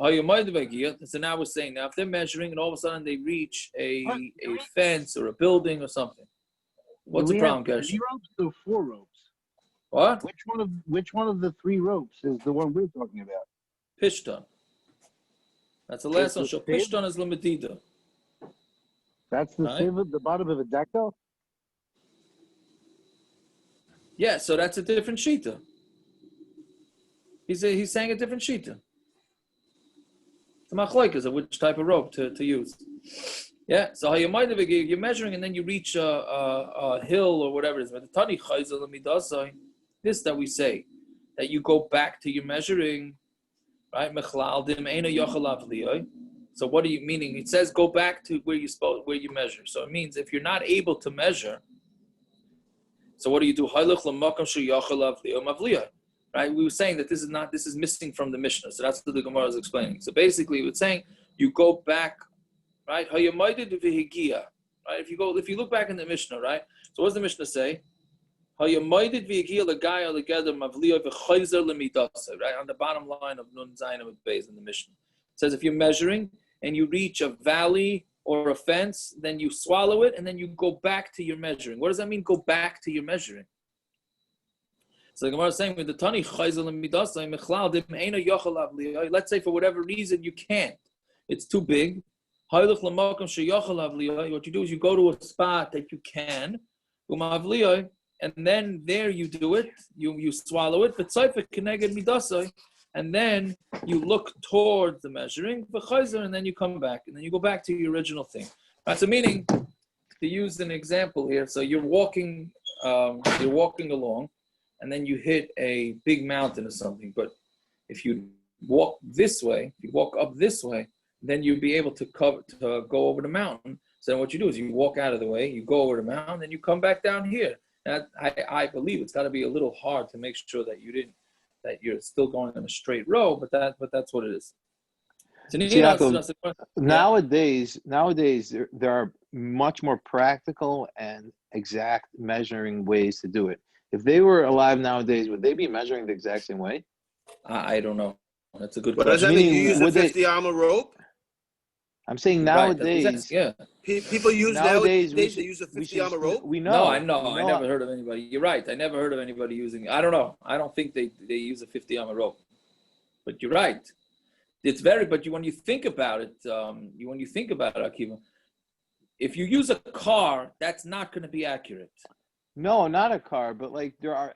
now we're saying, now if they're measuring and all of a sudden they reach a fence or a building or something, what's the problem, Gershon? 3 ropes or 4 ropes? What? Which one of the 3 ropes is the one we're talking about? Pishton. That's the last one. So pishton is lemedida. That's the right? The bottom of a decal? Yeah, so that's a different shita. He's saying a different shita. The Machlokes of which type of rope to use. Yeah, so you're measuring and then you reach a hill or whatever it is. But the tani chayzel midasai, this that we say, that you go back to your measuring, right? Mechlaldim eina yochalav liyoi. So what are you meaning? It says go back to where you measure. So it means if you're not able to measure, so what do you do? Haylach lamakam sheyochalav liyoi mavliyoi. Right, we were saying that this is missing from the Mishna, so that's what the Gemara is explaining. So basically, we're saying you go back, right? Right, if you look back in the Mishnah, right? So what does the Mishnah say? Right, on the bottom line of Nun Zayin with Beis in the Mishnah, it says if you're measuring and you reach a valley or a fence, then you swallow it and then you go back to your measuring. What does that mean? Go back to your measuring. So the Gemara is saying with the Tani let's say for whatever reason you can't, it's too big. What you do is you go to a spot that you can, and then there you do it, you swallow it, and then you look towards the measuring, and then you come back, and then you go back to your original thing. Right, so meaning, to use an example here, so you're walking along, and then you hit a big mountain or something. But if you walk this way, if you walk up this way, then you'll be able to go over the mountain. So then what you do is you walk out of the way, you go over the mountain, then you come back down here. And I believe it's got to be a little hard to make sure that you're still going in a straight row, but that's what it is. Nowadays, there are much more practical and exact measuring ways to do it. If they were alive nowadays, would they be measuring the exact same way? I don't know. That's a good What question. does that mean? You use a 50 amma rope? I'm saying nowadays. Yeah. People use nowadays they use a 50 amma rope? We know. No, I know. I never heard of anybody. You're right. I never heard of anybody using. I don't know. I don't think they use a 50 amma rope. But you're right. It's very. But when you think about it, Akiva, if you use a car, that's not going to be accurate. No, not a car, but like there are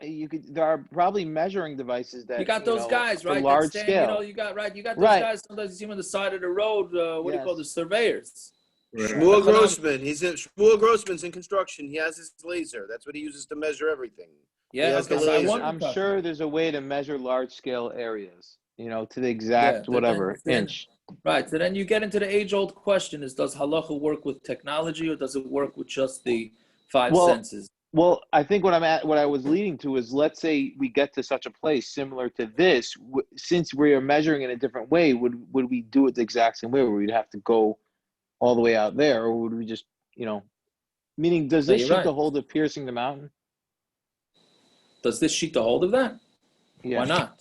probably measuring devices that you got those guys, right? Large that stand, scale. You got those guys. Sometimes you see them on the side of the road. What do you call the surveyors? Shmuel Grossman. Shmuel Grossman's in construction. He has his laser. That's what he uses to measure everything. Yeah, I'm sure there's a way to measure large scale areas. To the exact inch. Right. So then you get into the age-old question: does halacha work with technology, or does it work with just the five senses? Well, I think what I was leading to is, let's say we get to such a place similar to this, since we are measuring in a different way, would we do it the exact same way, where we'd have to go all the way out there, or would we just, meaning, does this sheet the hold of piercing the mountain? Does this sheet the hold of that? Yeah. Why not?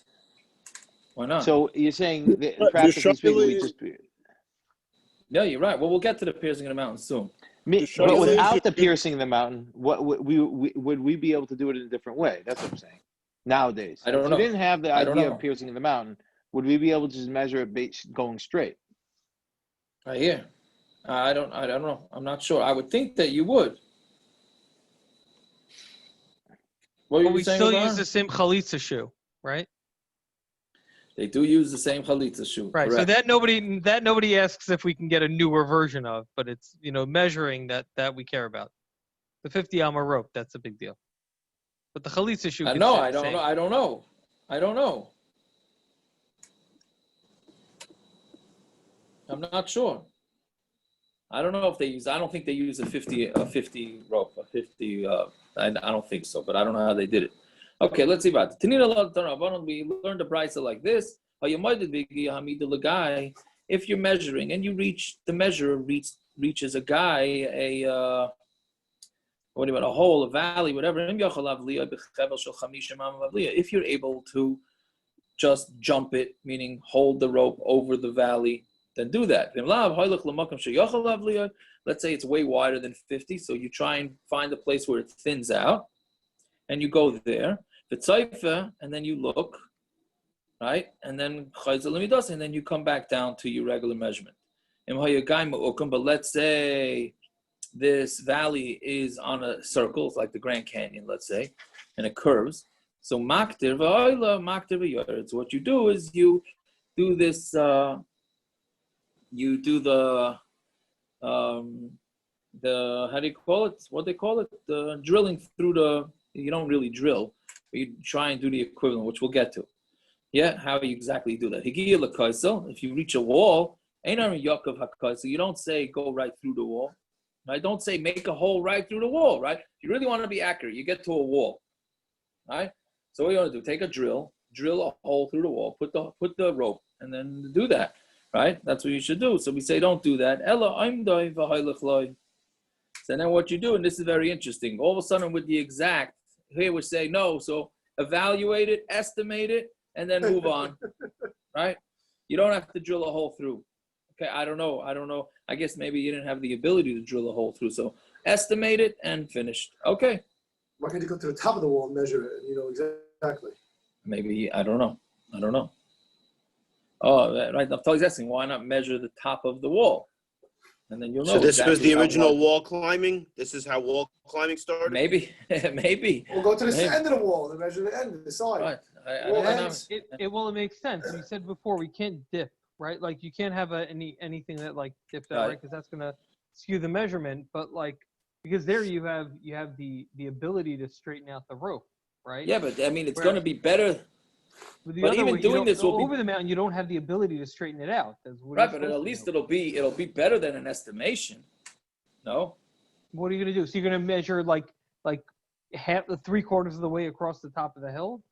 Why not? So you're saying that practically speaking, we just... Yeah, you're right. Well, we'll get to the piercing of the mountain soon. But without the piercing of the mountain, what would we be able to do it in a different way? That's what I'm saying. Nowadays, I don't know. If we didn't have the idea of piercing in the mountain, would we be able to just measure it going straight? I hear. I don't know. I'm not sure. I would think that you would. But we still use the same chalitza shoe, right? They do use the same chalitza shoe. Right. Correct. So that nobody asks if we can get a newer version of, but it's measuring that we care about. The 50 amma rope, that's a big deal. But the chalitza shoe. I don't know. I'm not sure. I don't know if they use. I don't think they use a 50 rope. I don't think so, but I don't know how they did it. Okay, let's see about it. We learned the price like this. If you're measuring and you reach the measure reaches a guy, a hole, a valley, whatever. If you're able to just jump it, meaning hold the rope over the valley, then do that. Let's say it's way wider than 50, so you try and find a place where it thins out, and you go there. And then you look, right? And then you come back down to your regular measurement. But let's say this valley is on a circle, it's like the Grand Canyon, let's say, and it curves. So maktir, so what you do is you do this, you do the how do you call it? What they call it? The drilling through you don't really drill, but you try and do the equivalent, which we'll get to. Yeah, how do you exactly do that? If you reach a wall, so you don't say go right through the wall. Right? Don't say make a hole right through the wall, right? If you really want to be accurate, you get to a wall. Right? So what you want to do, take a drill a hole through the wall, put the rope, and then do that. Right? That's what you should do. So we say don't do that. So then what you do, and this is very interesting, all of a sudden with the exact, here we say no, so evaluate it, estimate it, and then move on. Right? You don't have to drill a hole through. Okay, I don't know. I guess maybe you didn't have the ability to drill a hole through. So estimate it and finished. Okay. Why can't you go to the top of the wall and measure it? Exactly. Maybe, I don't know. Oh, right. Naftali's asking, why not measure the top of the wall? And then you'll know. So this was the original wall climbing? This is how wall climbing started? Maybe. We'll go to the end of the wall and measure the end, the side. Right. It makes sense. You said before we can't dip, right? Like you can't have anything that like dips out, right? Because that's gonna skew the measurement. But like because there you have the ability to straighten out the rope, right? Yeah, but I mean it's going to be better. But even doing this will over the mountain, you don't have the ability to straighten it out. Right, but at least it'll be better than an estimation. No. What are you gonna do? So you're gonna measure like half, 3/4 of the way across the top of the hill?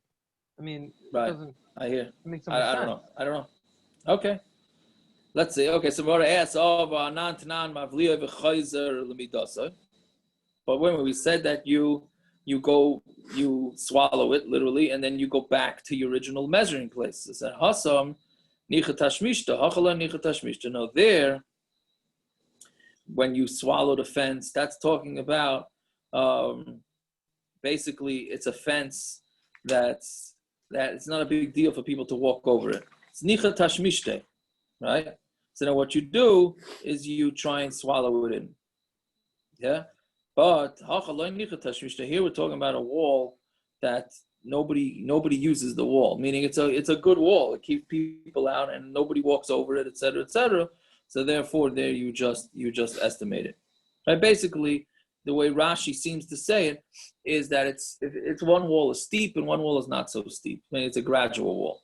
I mean, right. It doesn't. I hear. Make so much sense. I don't know. Okay. let's say, okay, so Gemara asks, but when we said that you swallow it literally, and then you go back to your original measuring place. It said hasam nichat tashmishta, hachala nichat tashmishta. Now there, when you swallow the fence, that's talking about basically it's a fence that it's not a big deal for people to walk over it. It's nichat tashmishte, right? So now what you do is you try and swallow it in. Yeah? But here we're talking about a wall that nobody uses the wall, meaning it's a good wall. It keeps people out and nobody walks over it, etc., etc. So therefore, there you just estimate it. Right? Basically, the way Rashi seems to say it is that it's one wall is steep and one wall is not so steep. I mean, it's a gradual wall,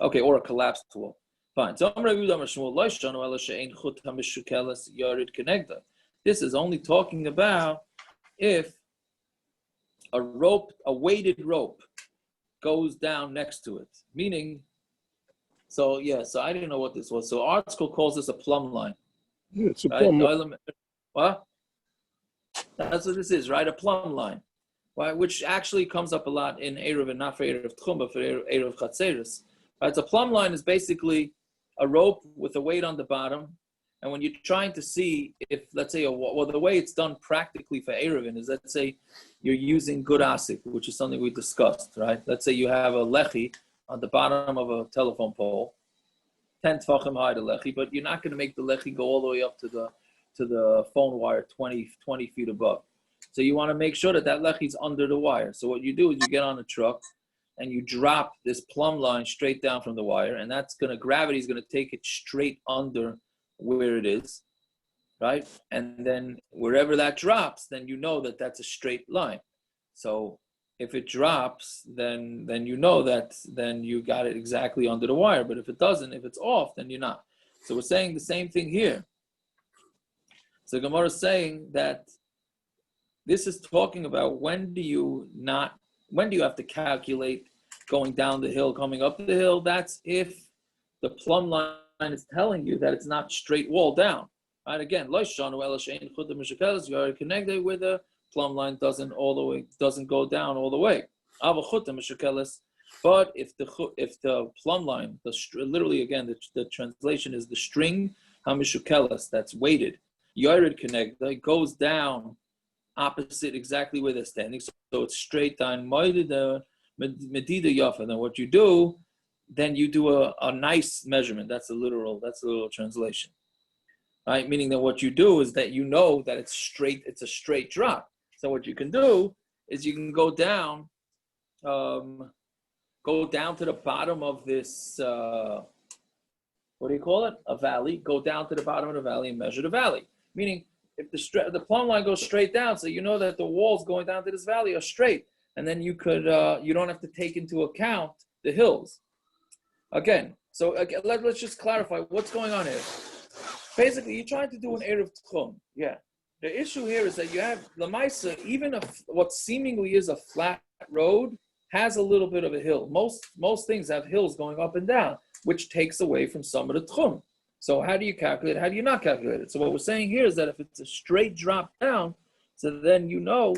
okay, or a collapsed wall. Fine. So this is only talking about if a weighted rope goes down next to it. Meaning, so I didn't know what this was. So art school calls this a plumb line. Yeah, it's a right? plumb line. What? That's what this is, right? A plumb line. Right? Which actually comes up a lot in Eruvin, not for Eruv techum, but for Eruv chatzeris. Right? So plumb line is basically a rope with a weight on the bottom. And when you're trying to see if, let's say, the way it's done practically for Eruvin is, let's say you're using good asik, which is something we discussed, right? Let's say you have a lechi on the bottom of a telephone pole, 10 tfachim high the lechi, but you're not going to make the lechi go all the way up to the phone wire 20 feet above. So you want to make sure that lechi's under the wire. So what you do is you get on a truck and you drop this plumb line straight down from the wire, and gravity's going to take it straight under where it is, right? And then wherever that drops, then you know that that's a straight line. So if it drops, then you know that then you got it exactly under the wire. But if it doesn't, if it's off, then you're not. So we're saying the same thing here. So Gemara is saying that this is talking about when do you have to calculate going down the hill, coming up the hill. That's if the plumb line is telling you that it's not straight wall down. Right? Again, you are connected with the plumb line doesn't go down all the way. But if the plumb line, literally again, the translation is the string hamishukeles that's weighted. Yored connect, it goes down opposite exactly where they're standing. So it's straight down. Medida yafa. Then what you do, then you do a nice measurement. That's a literal translation. Right? Meaning that what you do is that you know that it's a straight drop. So what you can do is you can go down to the bottom of this, what do you call it? A valley. Go down to the bottom of the valley and measure the valley. Meaning if the plumb line goes straight down, so you know that the walls going down to this valley are straight. And then you don't have to take into account the hills. Again, so let's just clarify what's going on here. Basically, you're trying to do an Eruv techum. Yeah. The issue here is that you have Lamaisa, even what seemingly is a flat road, has a little bit of a hill. Most things have hills going up and down, which takes away from some of the techum. So how do you calculate it? How do you not calculate it? So what we're saying here is that if it's a straight drop down, so then you know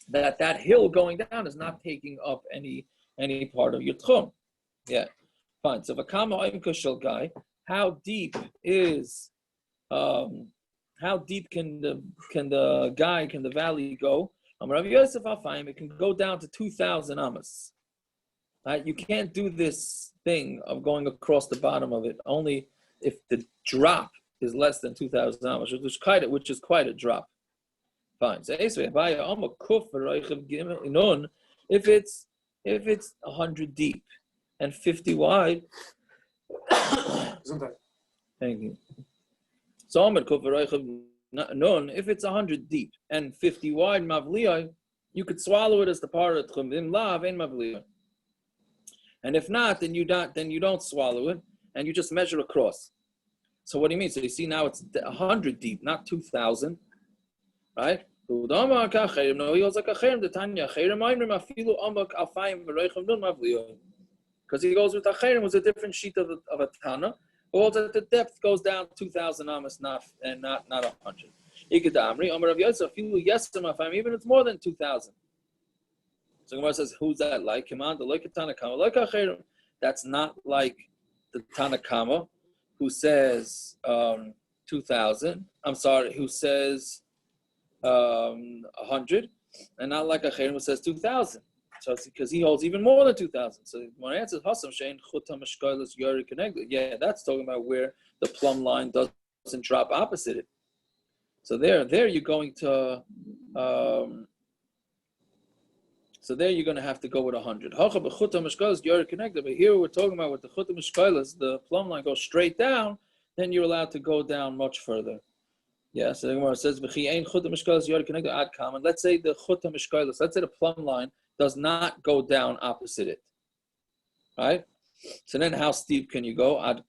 that hill going down is not taking up any part of your techum. Yeah, fine. So v'kama oimka shel guy, how deep can the valley go? Rav Yosef Afayim, it can go down to 2,000 Amos. Right? You can't do this thing of going across the bottom of it only if the drop is less than 2,000 Amos, which is quite a drop. Fine. So if it's 100 deep and 50 wide. Thank you. So if it's 100 deep and 50 wide, mavliyah, you could swallow it as the part of techum. And if not, then you don't swallow it and you just measure across. So what do you mean? So you see now it's 100 deep, not 2,000, right? Because he goes with Acherim, was a different sheet of a Tana, All that the depth goes down 2,000 amas, not 100. Ikadamri, Amar Rav Yosef, even if it's more than 2,000. So Gemara says, who's that like? That's not like the Tanakama, who says 2,000. I'm sorry, who says 100, and not like Acherim who says 2,000. So it's because he holds even more than 2,000. So when I answer Hasam Shein Chutam Mishkoilas Yori connected, yeah, that's talking about where the plumb line doesn't drop opposite it. So there you're going to. So there you're going to have to go with 100. But here we're talking about with the chutam mishkailas, the plumb line goes straight down, then you're allowed to go down much further. Yeah, so the Gemara says, let's say the chutam mishkailas, let's say the plumb line does not go down opposite it. Right? So then how steep can you go? Ad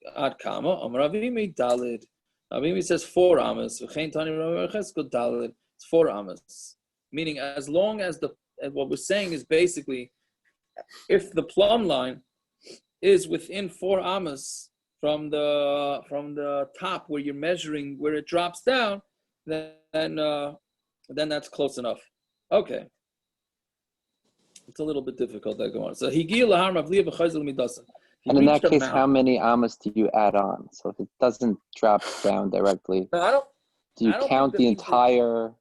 kama. Ravimi dalid. Ravimi says 4 amas. It's 4 amas. Meaning as long as and what we're saying is basically, if the plumb line is within 4 amas from the top where you're measuring where it drops down, then that's close enough. Okay, it's a little bit difficult that go on. So and in that case, how many amas do you add on? So if it doesn't drop down directly, do you count the entire?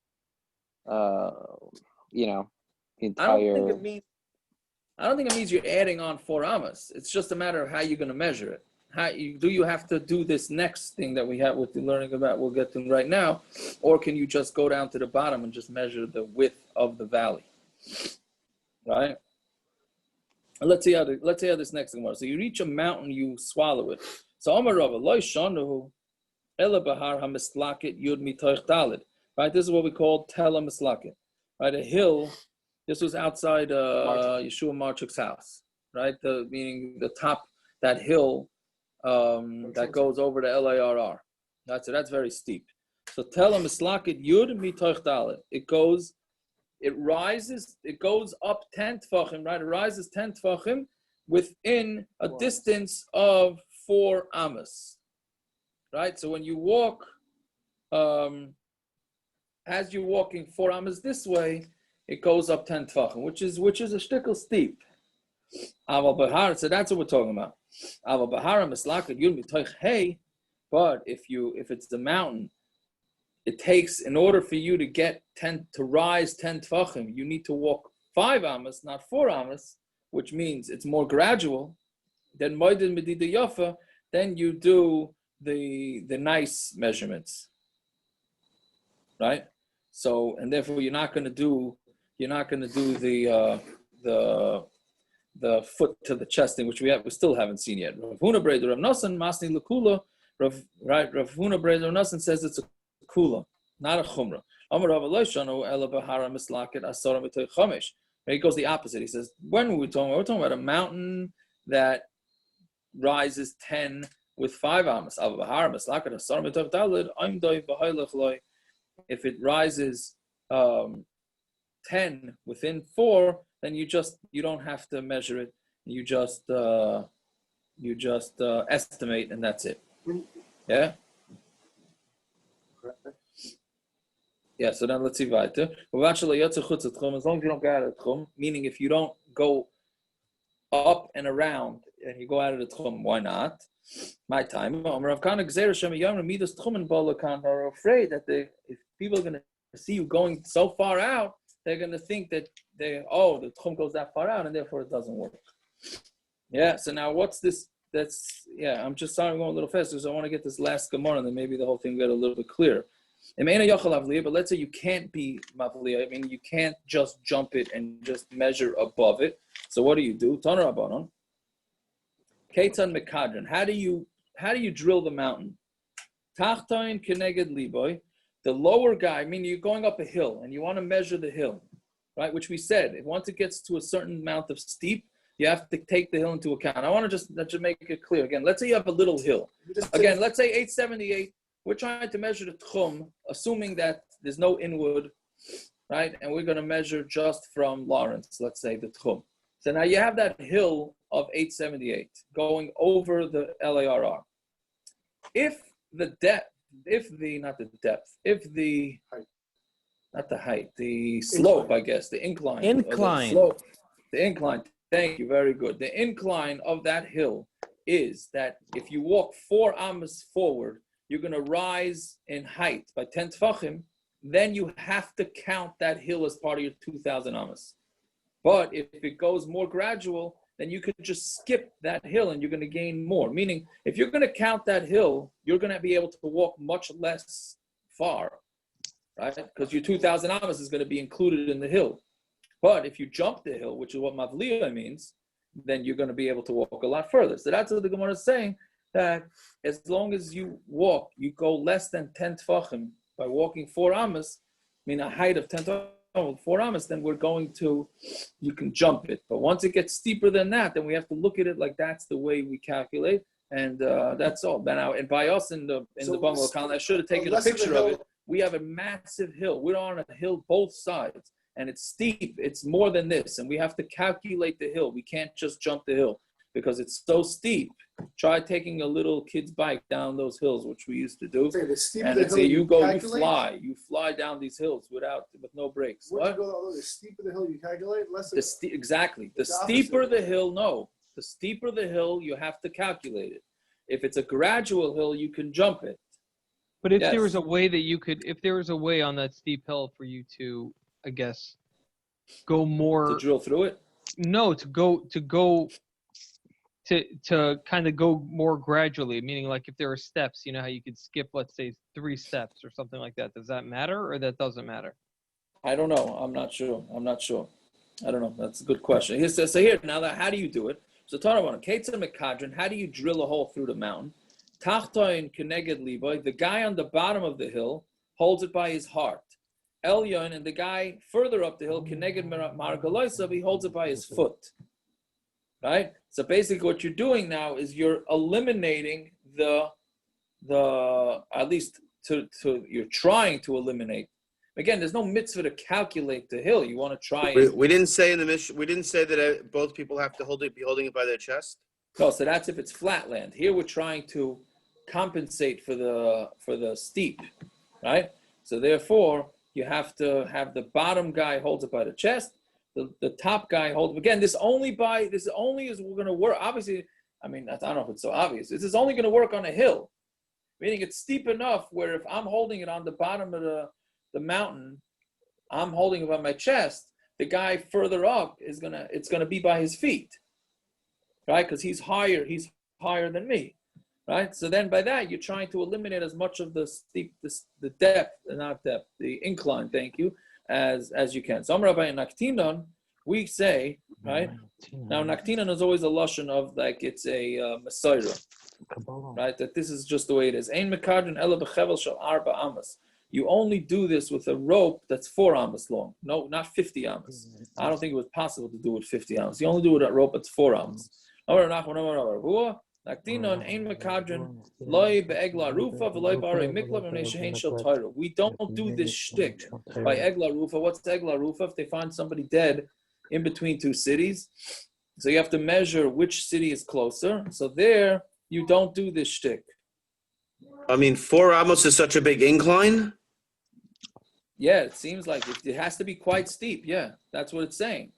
The entire. I don't think it means you're adding on 4 amas. It's just a matter of how you're going to measure it. Do you have to do this next thing that we have with the learning about we'll get to right now, or can you just go down to the bottom and just measure the width of the valley, right? And let's see how this next thing was. So you reach a mountain, you swallow it. So Amar Rava lo shanu ela bahar hamislaket yud mitoich dalid. Right, this is what we call tela mislaket. Right, a hill. This was outside Yeshua Marchuk's house, right? Meaning the top, that hill that goes over the LARR. That's very steep. So tell him mislaket yud mitoich dalet. It goes up 10 tfachim, right? It rises 10 tfachim within a distance of 4 amas, right? So when you walk, as you're walking 4 amas this way, it goes up 10 tfachim, which is a shtickle steep. Aval bahar, so that's what we're talking about. Aval bahar mislaket yud mitoich hey, but if it's the mountain, it takes, in order for you to rise 10 tfachim, you need to walk 5 amas, not 4 amas, which means it's more gradual. Then moedin medida yafa, then you do the nice measurements, right? So, and therefore you're not going to do the foot to the chest thing, which we still haven't seen yet. Rav Huna Breder Rav Nosson Masni Lekula. Rav Huna Breder Rav Nosson says it's a kula, not a chumrah. Amar Rav Eloshanu Ela Bahara Mislaket Asara Mitoich Chomesh. He goes the opposite. He says, when were we talking about? We're talking about a mountain that rises 10 with 5 amas. Al Bahara Mislaket Asara Mitoich Dalid Aimdoi Bahaylech Loi. If it rises 10 within 4, then you don't have to measure it. You just estimate, and that's it. Yeah. Yeah. So then let's see weiter. As long as you don't go out of the techum, meaning if you don't go up and around and you go out of the techum, why not? My time. Are afraid that if people are going to see you going so far out, they're going to think that the techum goes that far out, and therefore it doesn't work. Yeah. So now what's this? I'm just sorry I'm going a little faster, so I want to get this last Gemara, and then maybe the whole thing will get a little bit clearer. But let's say you can't be mavliya. I mean, you can't just jump it and just measure above it. So what do you do? Tana Rabbanon. Keitzan Mekadron. How do you drill the mountain? Tachtoin keneged liboy. The lower guy, I mean, you're going up a hill and you want to measure the hill, right? Which we said, once it gets to a certain amount of steep, you have to take the hill into account. I want to just make it clear again. Let's say you have a little hill. Again, let's say 878. We're trying to measure the techum, assuming that there's no inwood, right? And we're going to measure just from Lawrence, let's say, the techum. So now you have that hill of 878 going over the LARR. if the depth, not the height, the slope, I guess, the incline. Incline. The incline. Thank you. Very good. The incline of that hill is that if you walk 4 amos forward, you're going to rise in height by 10 tefachim. Then you have to count that hill as part of your 2,000 amos. But if it goes more gradual, then you could just skip that hill and you're going to gain more. Meaning, if you're going to count that hill, you're going to be able to walk much less far, right? Because your 2,000 amos is going to be included in the hill. But if you jump the hill, which is what mavliya means, then you're going to be able to walk a lot further. So that's what the Gemara is saying, that as long as you walk, you go less than 10 tefachim by walking 4 amos, mean a height of 10 tefachim, 4 amos, then you can jump it. But once it gets steeper than that, then we have to look at it like that's the way we calculate, and that's all. Now, and by us in the bungalow column, I should have taken a picture of it. We have a massive hill. We're on a hill both sides, and it's steep. It's more than this, and we have to calculate the hill. We can't just jump the hill because it's so steep. Try taking a little kid's bike down those hills, which we used to do. You fly down these hills with no brakes. What? The steeper the hill you calculate, exactly. The steeper the hill, no. The steeper the hill, you have to calculate it. If it's a gradual hill, you can jump it. But if there was a way that you could, if there was a way on that steep hill for you to, I guess, go more to drill through it. No, to kind of go more gradually, meaning like if there are steps, you know how you could skip, let's say 3 steps or something like that. Does that matter or that doesn't matter? I don't know. I'm not sure. I don't know. That's a good question. So here, now that, how do you do it? So Tarawan, Ketzah Mekadron, how do you drill a hole through the mountain? Tachtoin Keneged Liboy, the guy on the bottom of the hill holds it by his heart. Elyon, and the guy further up the hill, Keneged Margaloisav, he holds it by his foot. Right? So basically what you're doing now is you're eliminating the at least you're trying to eliminate. Again, there's no mitzvah to calculate the hill. You want to try. We didn't say in the Mishna. We didn't say that both people have to be holding it by their chest. No, so that's if it's flat land. Here we're trying to compensate for the steep, right? So therefore, you have to have the bottom guy holds it by the chest. The top guy holds. Again, this only is going to work. Obviously, I mean, I don't know if it's so obvious. This is only going to work on a hill, meaning it's steep enough where if I'm holding it on the bottom of the mountain, I'm holding it by my chest. The guy further up it's gonna be by his feet, right? Because he's higher than me, right? So then by that you're trying to eliminate as much of the the incline. Thank you, as you can. So Rabbi Naktinon, we say, right? Now Naktinon is always a lashon of like it's a Messiah, right? That this is just the way it is. Ein mekadron ela b'chevel shel arba amos. You only do this with a rope that's 4 amos long. No, not 50 amos. I don't think it was possible to do it 50 amos. You only do it with a rope that's 4 amos. We don't do this shtick by eglah arufa. What's eglah arufa? If they find somebody dead in between 2 cities, so you have to measure which city is closer. So there, you don't do this shtick. I mean, 4 amos is such a big incline. Yeah, it seems like it has to be quite steep. Yeah, that's what it's saying.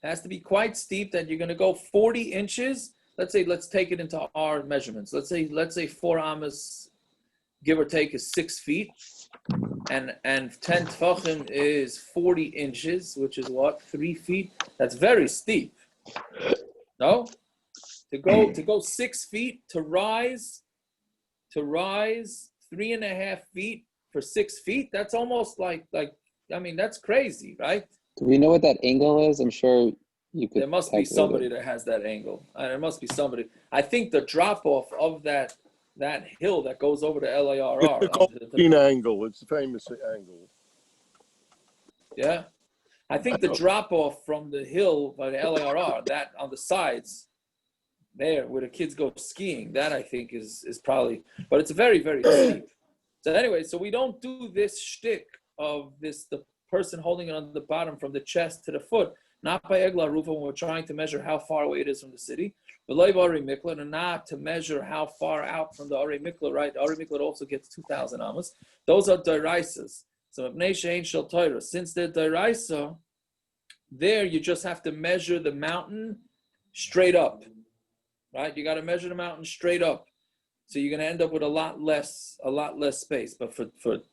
It has to be quite steep that you're going to go 40 inches. Let's take it into our measurements. Let's say 4 amos, give or take, is 6 feet, and 10 tefachim is 40 inches, which is what, 3 feet. That's very steep. No, to go 6 feet to rise 3.5 feet for 6 feet. That's almost like I mean, that's crazy, right? Do we know what that angle is? I'm sure you could. There must be somebody that has that angle. There must be somebody. I think the drop off of that hill that goes over to LARR. It's the angle. It's the famous angle. Yeah, I think the drop off from the hill by the LARR, that on the sides, there where the kids go skiing, that I think is probably, but it's very, very steep. So anyway, so we don't do this shtick of the person holding it on the bottom from the chest to the foot, not by eglah arufa when we're trying to measure how far away it is from the city. Miklat, and not to measure how far out from the Ari Miklat, right? The Ari Miklat also gets 2,000 Amos. Those are Dairaisas. So since they're Dairaisa, there you just have to measure the mountain straight up, right? You got to measure the mountain straight up. So you're going to end up with a lot less space. But for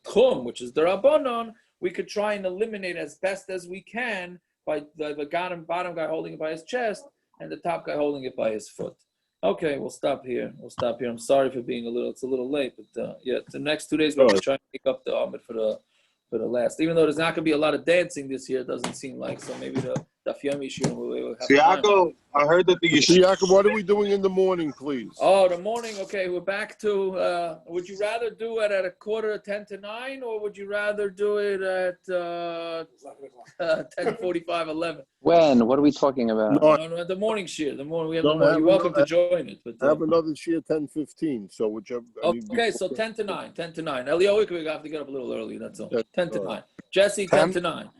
techum, which is the Rabbanon, we could try and eliminate as best as we can by the bottom guy holding it by his chest and the top guy holding it by his foot. Okay, we'll stop here. I'm sorry for being it's a little late, but the next 2 days we're going to try and pick up the Amud for the last. Even though there's not going to be a lot of dancing this year, it doesn't seem like. So maybe the Daf Yomi will have Yaakov, I heard that Yaakov, what are we doing in the morning, please? Oh, the morning. Okay, we're back to. Would you rather do it at 9:45, or would you rather do it at 10:45, 11? When? What are we talking about? No, the morning shear. The morning we have the morning. You're welcome to join it. But I have another shear 10:15. So whichever. Okay, so 10 to 9. 10 to 9. Elio, we have to get up a little early. That's all. 10 to 9. Jesse, 10 to 9.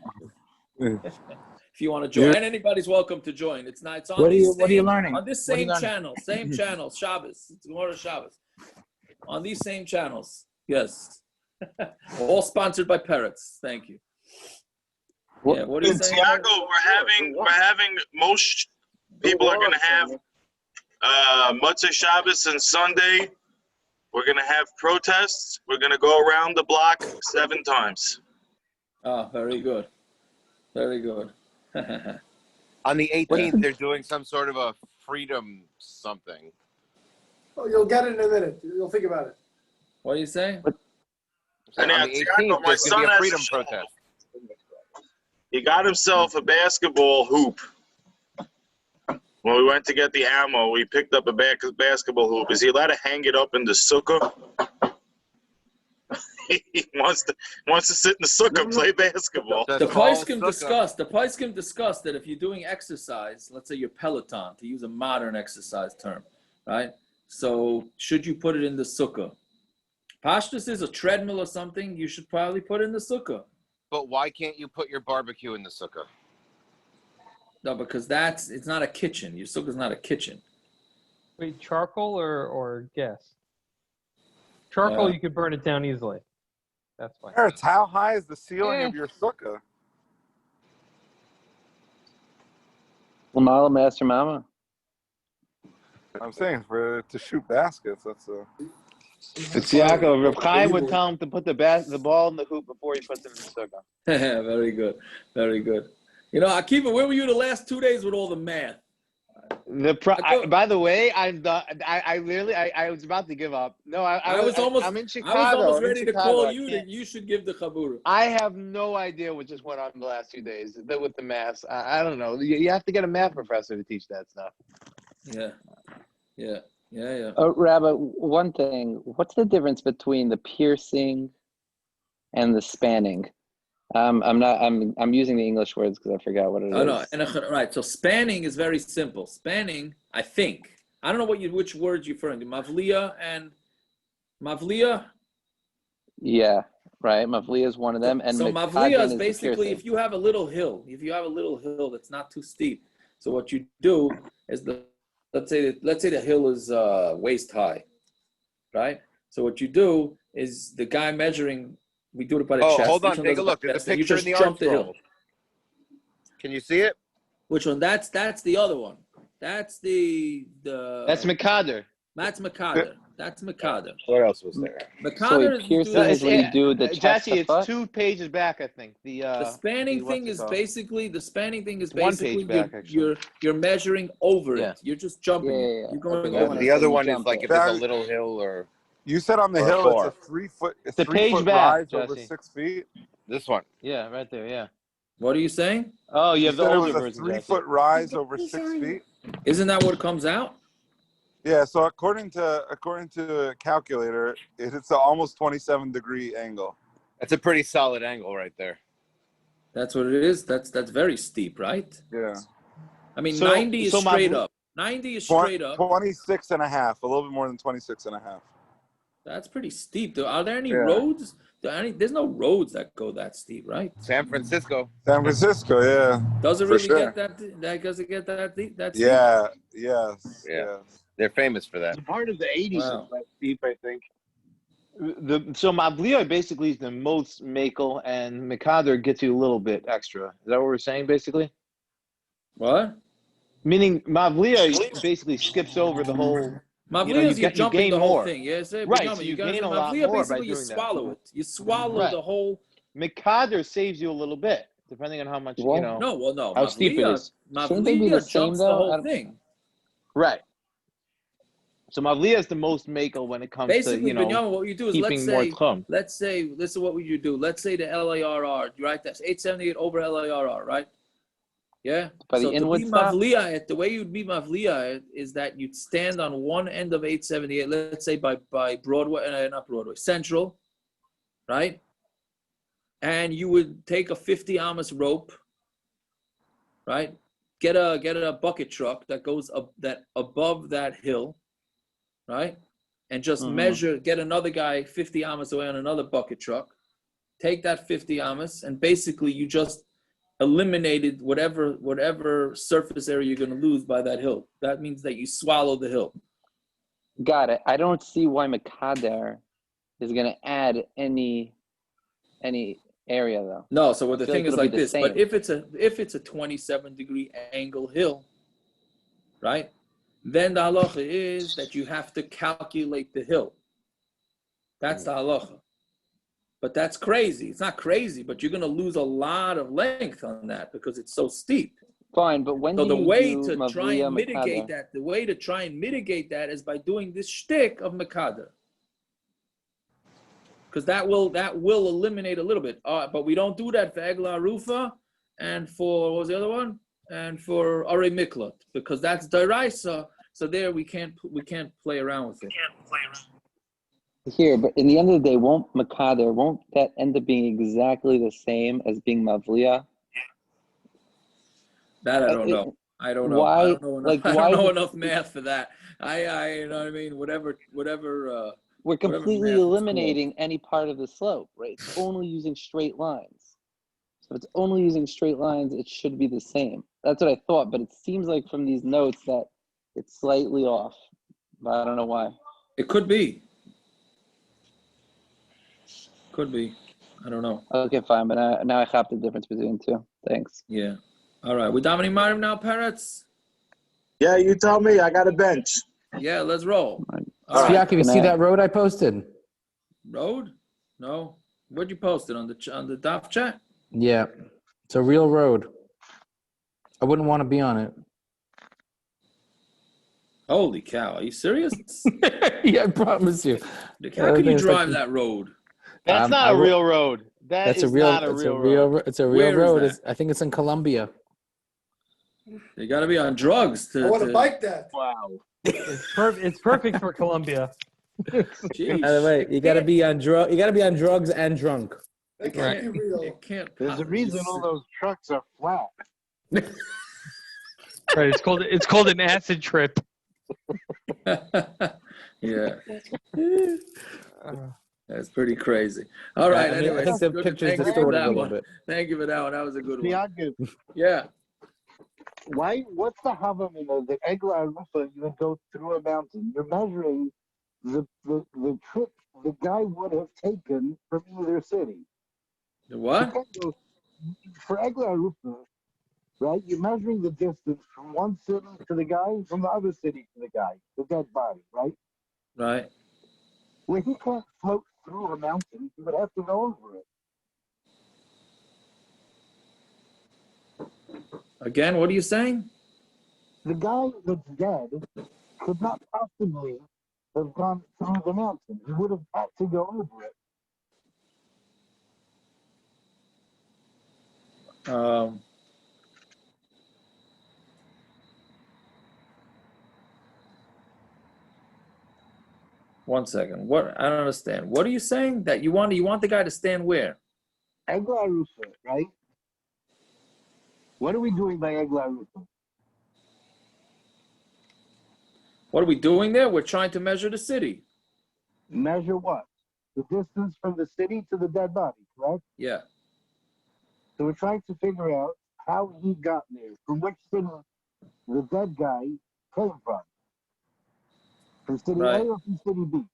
If you want to join, and anybody's welcome to join. It's on. What are you learning? On this same channel, Shabbos. It's Gemara Shabbos. On these same channels, yes. All sponsored by Parrots. Thank you. Yeah, what are you saying? Tiago, we're having most people are going to have Motzei Shabbos and Sunday. We're going to have protests. We're going to go around the block 7 times. Oh, very good. Very good. On the 18th, they're doing some sort of a freedom something. Oh, you'll get it in a minute. You'll think about it. What are you saying? And on the 18th, there's going to be a freedom protest. He got himself a basketball hoop. When we went to get the ammo, we picked up a basketball hoop. Is he allowed to hang it up in the sukkah? He wants to sit in the sukkah and play basketball. The Paiskim discussed that if you're doing exercise, let's say your Peloton, to use a modern exercise term, right? So should you put it in the sukkah? Pashtus is a treadmill or something, you should probably put it in the sukkah. But why can't you put your barbecue in the sukkah? No, because it's not a kitchen. Your sukkah's not a kitchen. Wait, charcoal or gas? Charcoal, you could burn it down easily. That's fine. Parrots, how high is the ceiling of your sukkah? Lamala Master Mama. I'm saying to shoot baskets. That's a. It's Yaakov. Reb Chaim would tell him to put the ball in the hoop before he puts it in the sukkah. Very good. Very good. You know, Akiva, where were you the last 2 days with all the math? By the way, I was about to give up. No, I'm in Chicago. I was almost ready to call you that you should give the chabura. I have no idea what just went on the last 2 days with the math. I don't know. You have to get a math professor to teach that stuff. Yeah. Rabbi, one thing. What's the difference between the piercing and the spanning? I'm using the English words because I forgot what it is. No, right. So spanning is very simple. Spanning, I think. I don't know which words you're referring to. Mavliya and Mavliya. Yeah, right. Mavliya is one of them, and so Mavliya is basically if you have a little hill. That's not too steep. So what you do is let's say the hill is waist high, right? So what you do is the guy measuring. We do it by the chest. Hold on, take a look. There's a picture in the article. Can you see it? Which one? That's the other one. That's That's Mekader. That's Mekader. That's Mekader. What else was there? Mekader is when you do the chest. Jesse, it's 2 pages back, I think. The spanning thing is basically 1 page back, you're measuring over it. You're just jumping. Yeah. You're going the other one is like if there's a little hill or. You said on the hill it's a 3 foot. It's a 3 foot rise over 6 feet. This one. Yeah, right there. Yeah. What are you saying? Oh, you have the older version. It was a 3 foot rise over 6 feet. Isn't that what comes out? Yeah. So according to a calculator, it's an almost 27-degree angle. That's a pretty solid angle right there. That's what it is. That's very steep, right? Yeah. I mean, 90 is straight up. 90 is straight up. 26 and a half. A little bit more than 26 and a half. That's pretty steep. Though. Are there any Yeah. roads? There's no roads that go that steep, right? San Francisco. San Francisco, yeah. Does it For really sure. get that? Does it get that deep? That steep? Yeah. Yes. Yeah. Yes. They're famous for that. Part of the 80s Wow. is that steep, I think. So Mavliya basically is the most makel, and Mikader gets you a little bit extra. Is that what we're saying, basically? What? Meaning Mavliya basically skips over the whole. Mavliya is you're jumping gain the whole more. thing. Yes, Right. So you gain a lot Mavliya more by basically you doing that. swallow it. You swallow Right. the whole. Mikader saves you a little bit, depending on how much What? No. how steep it is. Shouldn't they be the Mavliya same jumps the though? whole thing. Right. So Mavliya is the most makel when it comes Basically, to Binyamin, what you do is keeping more techum. let's say this is what would you do. Let's say the LARR, right? That's 878 over LARR, right? Yeah. By the So to inward be stop? Mavliya, the way you'd be Mavliya is that you'd stand on one end of 878. Let's say by Broadway, not Broadway, Central, right? And you would take a 50 Amos rope, right? Get a bucket truck that goes up above that hill, right? And just measure, get another guy 50 Amos away on another bucket truck, take that 50 Amos, and basically you just eliminated whatever surface area you're going to lose by that hill. That means that you swallow the hill. Got it. I don't see why Makader is going to add any area though. No, so what the I feel thing is it'll be like the this, same. but if it's a 27-degree angle hill, right? Then the halacha is that you have to calculate the hill. That's the halacha. But that's crazy. It's not crazy, but you're going to lose a lot of length on that because it's so steep. Fine, but when So do the you way do to try Mavliya and mitigate Makader? that, the way to try and mitigate that is by doing this shtick of Makader. Because that will eliminate a little bit. But we don't do that for eglah arufa and for, what was the other one? And for miklat, because that's deraisa. So there we can't play around with it. Here, but in the end of the day, won't that end up being exactly the same as being Mavliya? That I don't know. I don't know. Why? I don't know enough, Like, I why don't know does- enough math for that. I you know what I mean? Whatever. We're completely math is eliminating any part of the slope, right? It's only using straight lines. So if it's only using straight lines, it should be the same. That's what I thought, but it seems like from these notes that it's slightly off. But I don't know why. It could be. Could be. I don't know. Okay, fine, but now I have the difference between the two. Thanks. Yeah. All right. We dominating Marim now, Peretz? Yeah, you tell me. I got a bench. Yeah, let's roll. All right. Spiaki, you see that road I posted? Road? No. Where'd you post it? On the Daf chat? Yeah, it's a real road. I wouldn't want to be on it. Holy cow. Are you serious? Yeah, I promise you. How can you drive that road? That's not a real road. That's a real. It's a real Where is road. that? I think it's in Colombia. You got to be on drugs to. I want to bike that. Wow. It's perfect for Colombia. By the way, you got to be on drug. You got to be on drugs and drunk. That can't be real. It can't. There's a reason all those trucks are flat. Right. It's called an acid trip. Yeah. That's pretty crazy. All right. I Anyway, think the picture's distorted a little bit. Thank you for that one. That was a good one. Bianca, Yeah. what's the havamina of the eglah arufa? You would go through a mountain. You're measuring the trip the guy would have taken from either city. The what? For eglah arufa, right? You're measuring the distance from one city to the guy, from the other city to the guy, the dead body, right? Right. Well, he can't float through a mountain. He would have to go over it. Again, what are you saying? The guy that's dead could not possibly have gone through the mountain. He would have had to go over it. 1 second. What? I don't understand. What are you saying? That you want the guy to stand where? Eglah arufa, right? What are we doing by eglah arufa? What are we doing there? We're trying to measure the city. Measure what? The distance from the city to the dead body, correct? Yeah. So we're trying to figure out how he got there, from which city the dead guy came from. From city A or from city B?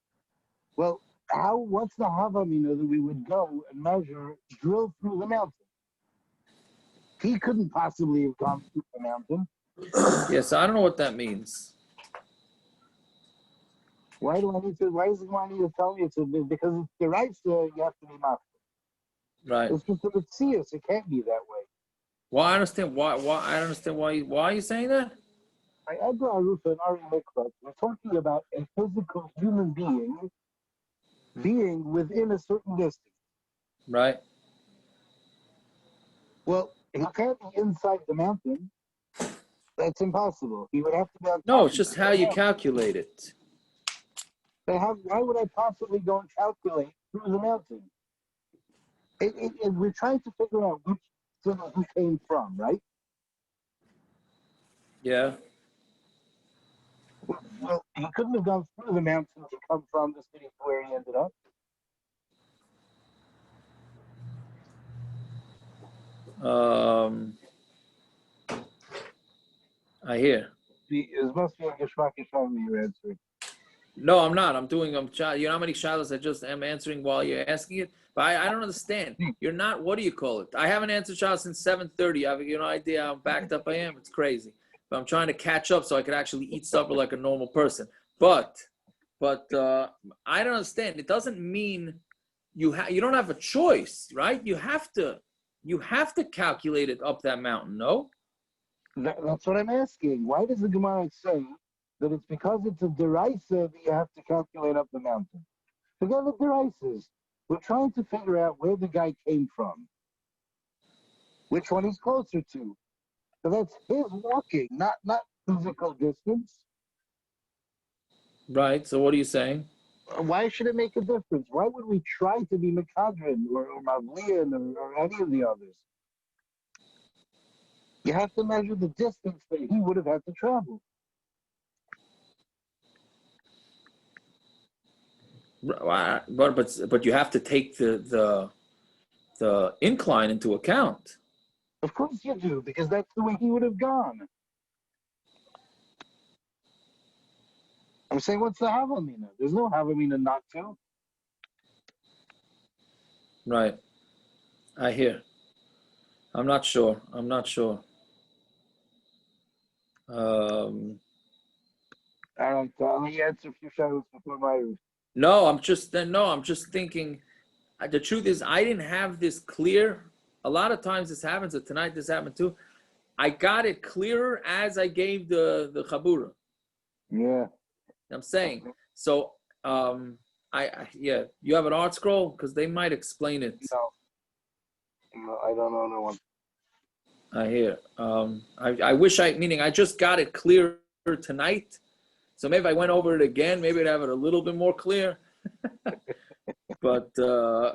Well, what's the Havamina that we would go and measure, drill through the mountain? He couldn't possibly have gone through the mountain. Yes, I don't know what that means. Why does he want you to tell me it's because it's the right, so you have to be master. Right. It's just that it's serious. It can't be that way. Well, I understand why. I don't understand why. Why are you saying that? By eglah, arufa, and miklat, we're talking about a physical human being within a certain distance. Right. Well, he can't be inside the mountain. That's impossible. He would have to be on top. No, it's just how you calculate it. Why would I possibly go and calculate through the mountain? We're trying to figure out which city he came from, right? Yeah. Well, he couldn't have gone through the mountain to come from the city to where he ended up. I hear. It must be a Geshmak you're answering. No, I'm not. You know how many shadows I just am answering while you're asking it? But I don't understand. You're not, what do you call it? I haven't answered shadows since 7:30. You have no idea how backed up I am. It's crazy. But I'm trying to catch up so I could actually eat supper like a normal person. But I don't understand. It doesn't mean you don't have a choice, right? You have to calculate it up that mountain, no? That's what I'm asking. Why does the Gemara say that it's because it's a derisa that you have to calculate up the mountain? Forget the derisas. We're trying to figure out where the guy came from, which one he's closer to. So that's his walking, not physical distance. Right. So what are you saying? Why should it make a difference? Why would we try to be Makadrin or Mavlian or any of the others? You have to measure the distance that he would have had to travel. But you have to take the incline into account. Of course you do, because that's the way he would have gone. I'm saying, what's the Havamina? There's no Havamina not to. Right. I hear. I'm not sure. All right, I'll let you answer a few shadows before my roof. No, I'm just thinking. The truth is, I didn't have this clear. A lot of times this happens, and tonight this happened too. I got it clearer as I gave the chabura. Yeah. I'm saying. So, you have an art scroll? Because they might explain it. No, I don't know no one. I hear. I wish I just got it clearer tonight. So maybe if I went over it again, maybe I'd have it a little bit more clear. But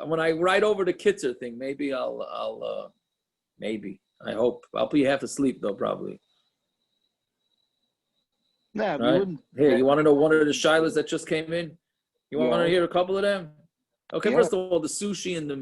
when I write over the Kitzer thing, maybe I'll maybe. I hope. I'll be half asleep though, probably. Nah, right? Here, you want to know one of the shilas that just came in? You want to hear a couple of them? Okay, first of all, the sushi and the